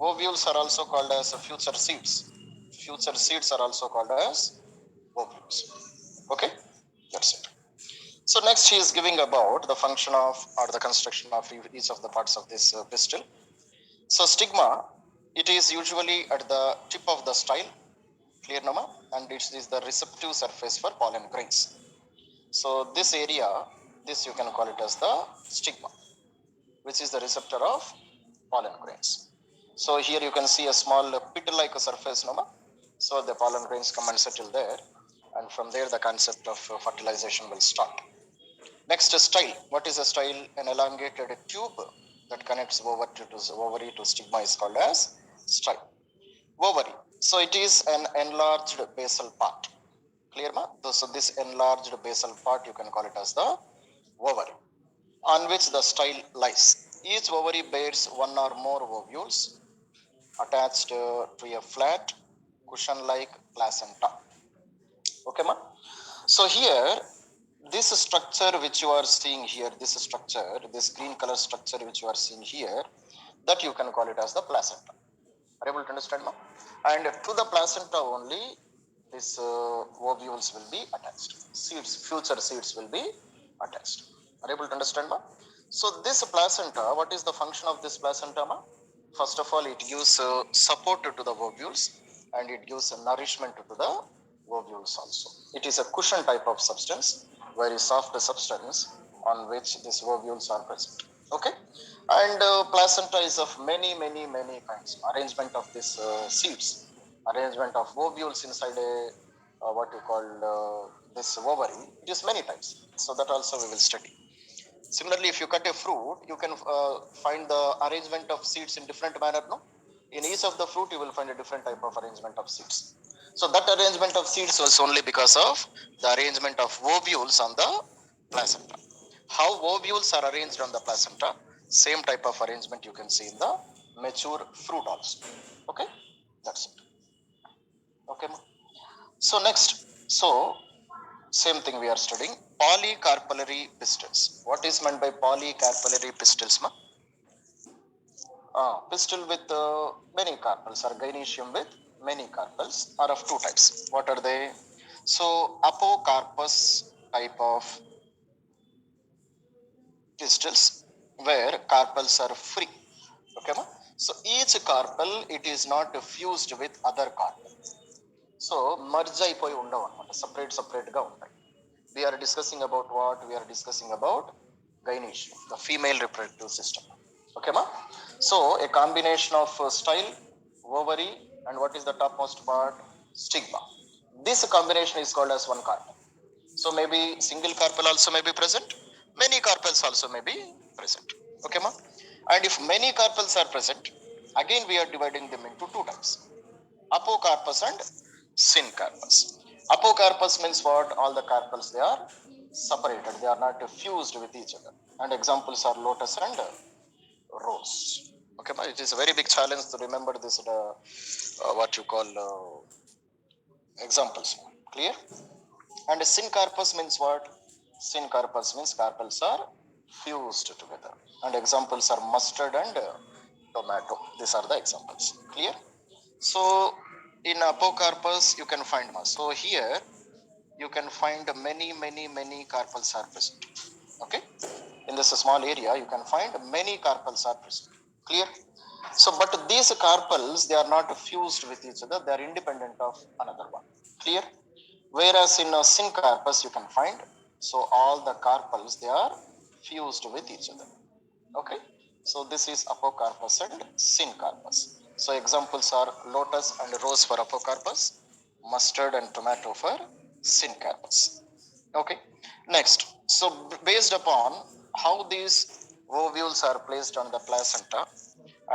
Ovules are also called as future seeds. Future seeds are also called as ovules. Okay, that's it. So next he is giving about the function of or the construction of each of the parts of this pistil. So stigma, it is usually at the tip of the style, clear, nama, and it is the receptive surface for pollen grains. So this area, this you can call it as the stigma, which is the receptor of pollen grains. So here you can see a small pit-like surface, nama. So the pollen grains come and settle there, and from there the concept of fertilization will start. Next, style. What is a style? An elongated tube that connects ovary to stigma is called as style. Ovary. So it is an enlarged basal part. Clear, ma? So this enlarged basal part, you can call it as the ovary, on which the style lies. Each ovary bears one or more ovules attached to a flat cushion-like placenta. Okay, ma? So here, this structure which you are seeing here, this structure, this green color structure which you are seeing here, that you can call it as the placenta. Are you able to understand, ma? And to the placenta only, these ovules will be attached. Seeds, future seeds will be attached. Are you able to understand, ma? So this placenta, what is the function of this placenta, ma? First of all, it gives support to the ovules, and it gives nourishment to the ovules also. It is a cushion type of substance, very soft substance on which these ovules are present. Okay, and placenta is of many kinds. Arrangement of these seeds, arrangement of ovules inside a what you call this ovary. It is many types. So that also we will study. Similarly, if you cut a fruit, you can find the arrangement of seeds in different manner. No, in each of the fruit, you will find a different type of arrangement of seeds. So that arrangement of seeds was only because of the arrangement of ovules on the placenta. How ovules are arranged on the placenta, same type of arrangement you can see in the mature fruit also. Okay, that's it. Okay, so next, so same thing we are studying polycarpellary pistils. What is meant by polycarpellary pistils, ma? Pistil with many carpels, or Gynesium with many carpels, are of two types. What are they? So apocarpus type of pistils where carpels are free. Okay, ma? So each carpel, it is not fused with other carpel. So merge అయిపోయి ఉండవు అన్నమాట, separate గా ఉంటాయి. We are discussing about what? We are discussing about Gynesium, the female reproductive system. Okay, ma? So a combination of style, ovary, and what is the topmost part? Stigma. This combination is called as one carpel. So maybe single carpel also may be present, many carpels also may be present. Okay, ma? And if many carpels are present, again we are dividing them into two types: apocarpus and syncarpus. Apocarpus means what? All the carpels, they are separated, they are not fused with each other. And examples are lotus and rose. Okay, it is a very big challenge to remember this, what you call examples. Clear? And syncarpus means what? Syncarpus means carpels are fused together. And examples are mustard and tomato. These are the examples. Clear? So in apocarpus you can find mass. So here you can find many carpels are present. Okay, in this small area you can find many carpels are present. Clear? So but these carpels, they are not fused with each other, they are independent of another one. Clear? Whereas in a syncarpus you can find, so all the carpels, they are fused with each other. Okay, so this is apocarpus and syncarpus. So examples are lotus and rose for apocarpus, mustard and tomato for syncarpus. Okay, next, so based upon how these ovules are placed on the placenta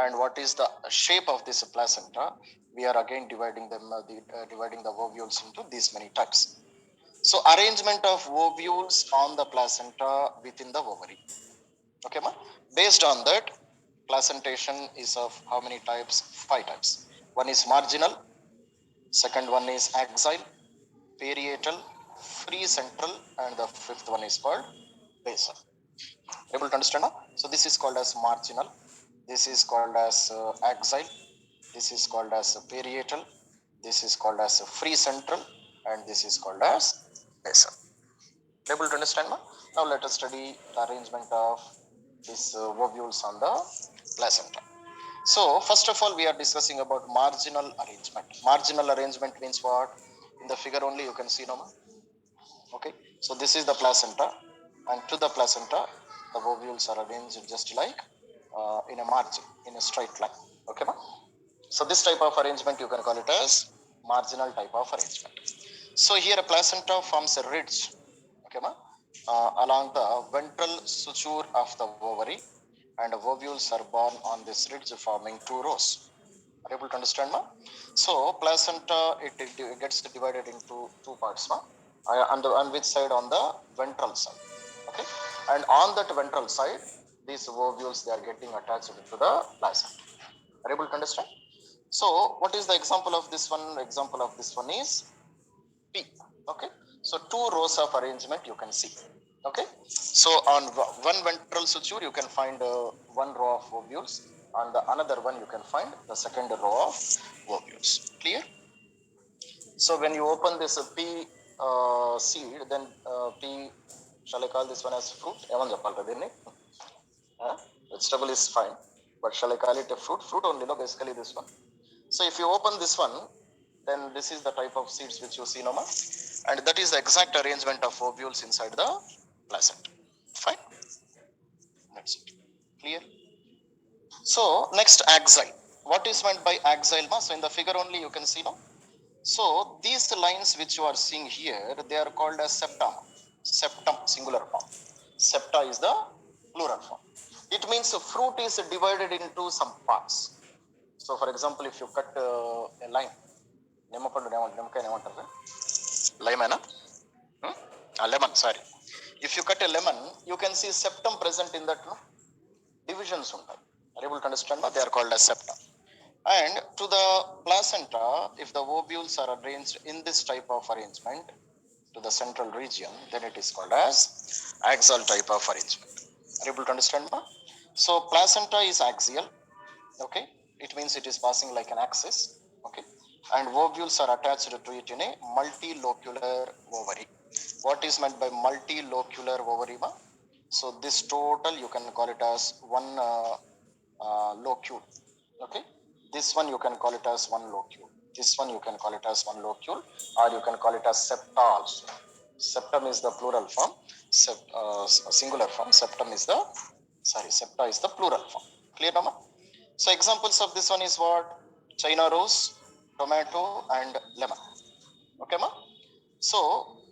and what is the shape of this placenta, we are again dividing them, dividing the ovules into these many types. So arrangement of ovules on the placenta within the ovary. Okay, ma? Based on that, placentation is of how many types? 5 types. One is marginal, second one is axial, parietal, free central, and the fifth one is called basal. Able to understand? Huh? So this is called as marginal, this is called as axial, this is called as parietal, this is called as free central, and this is called as basal. Able to understand? Huh? Now let us study the arrangement of these ovules on the placenta. So first of all, we are discussing about marginal arrangement. Marginal arrangement means what? In the figure only you can see, no? Okay, so this is the placenta, and to the placenta the ovules are arranged just like in a margin, in a straight line. Okay, ma? So this type of arrangement you can call it as marginal type of arrangement. So here a placenta forms a ridge, okay, ma? Along the ventral suture of the ovary, and ovules are born on this ridge forming two rows. Are you able to understand, ma? So placenta, it gets divided into two parts, ma? On which side? On the ventral side. Okay, and on that ventral side, these ovules, they are getting attached to the placenta. Are you able to understand? So what is the example of this one? Example of this one is P. Okay, so two rows of arrangement you can see. Okay, so on one ventral suture you can find one row of ovules, on the another one you can find the second row of ovules. Clear? So when you open this P seed, then P, shall I call this one as fruit? Vegetable is fine, but shall I call it a fruit? Fruit only, no, basically this one. So if you open this one, then this is the type of seeds which you see, no, ma? And that is the exact arrangement of ovules inside the placenta. Fine. That's it. Clear? So next, axial. What is meant by axial, ma? So in the figure only you can see, no? So these lines which you are seeing here, they are called as septum. Septum, singular form. Septa is the plural form. It means the fruit is divided into some parts. So for example, if you cut a line, lemon, sorry. If you cut a lemon, you can see septum present in that, no? Divisions ఉంటాయి. Are you able to understand? They are called as septa. And to the placenta, if the ovules are arranged in this type of arrangement to the central region, then it is called as axial type of arrangement. Are you able to understand? So placenta is axial. Okay, it means it is passing like an axis. Okay, and ovules are attached to it in a multilocular ovary. What is meant by multilocular ovary? So this total you can call it as one locule. Okay, this one you can call it as one locule. This one you can call it as one locule, or you can call it as septa also. Septum is the plural form. Singular form. Septum is the septa is the plural form. Clear, Nama? So examples of this one is what? China rose, tomato, and lemon. Okay, ma? So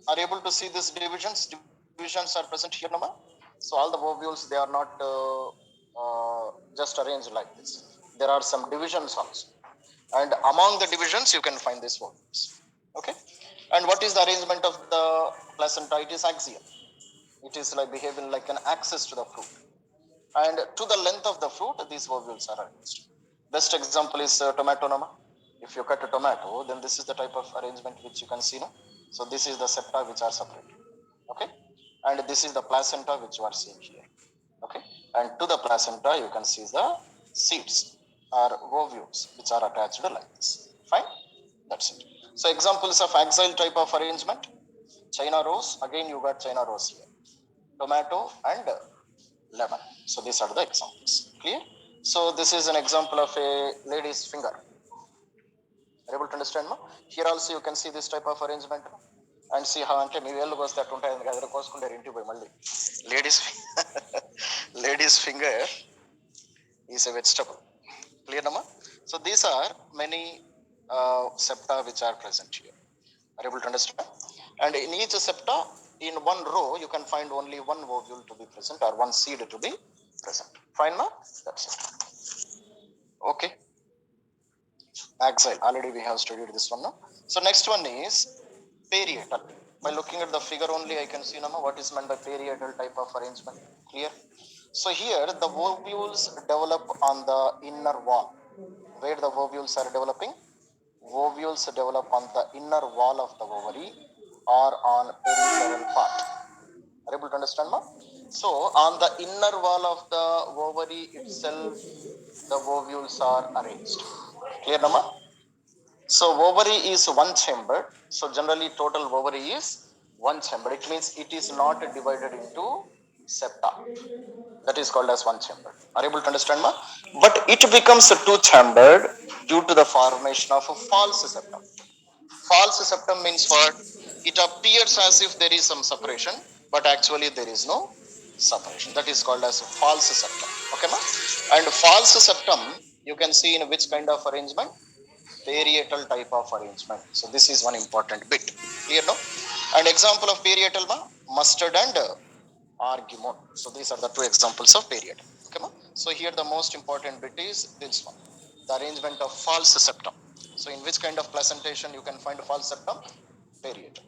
are you able to see these divisions? Divisions are present here, Nama? So all the ovules, they are not just arranged like this. There are some divisions also. And among the divisions, you can find these ovules. Okay. And what is the arrangement of the placenta? It is axial. It is like behaving like an axis to the fruit. And to the length of the fruit, these ovules are arranged. Best example is tomato, Nama. If you cut a tomato, then this is the type of arrangement which you can see, no? So this is the septa which are separated. Okay. And this is the placenta which you are seeing here. Okay. And to the placenta, you can see the seeds or ovules which are attached like this. Fine. That's it. So examples of axial type of arrangement: China rose. Again, you got China rose here. Tomato and lemon. So these are the examples. Clear? So this is an example of a lady's finger. Are you able to understand? Ma? Here also you can see this type of arrangement. And see how అంటే మీ వేళ్ళు వస్తే అట్టుంటాయి ఎదురు కోసుకుంటారు ఇంటికి పోయి మళ్ళీ ladies finger is a vegetable. Clear, Nama? So these are many septa which are present here. Are you able to understand? And in each septa, in one row, you can find only one ovule to be present or one seed to be present. Fine, ma? That's it. Okay. Axial. Already we have studied this one now. So next one is parietal. By looking at the figure only, I can see, Nama, what is meant by parietal type of arrangement. Clear? So here the ovules develop on the inner wall. Where the ovules are developing? Ovules develop on the inner wall of the ovary or on peripheral part. Are you able to understand, ma? So on the inner wall of the ovary itself, the ovules are arranged. Clear, Nama? So ovary is one chambered. So generally total ovary is one chambered. It means it is not divided into septa. That is called as one chambered. Are you able to understand, ma? But it becomes two chambered due to the formation of a false septum. False septum means what? It appears as if there is some separation, but actually there is no separation. That is called as false septum. Okay, ma? And false septum, you can see in which kind of arrangement? Parietal type of arrangement. So this is one important bit. Clear, no? And example of parietal, ma? Mustard and argument. So these are the two examples of parietal. Okay, ma? So here the most important bit is this one, the arrangement of false septum. So in which kind of placentation you can find a false septum? Parietal.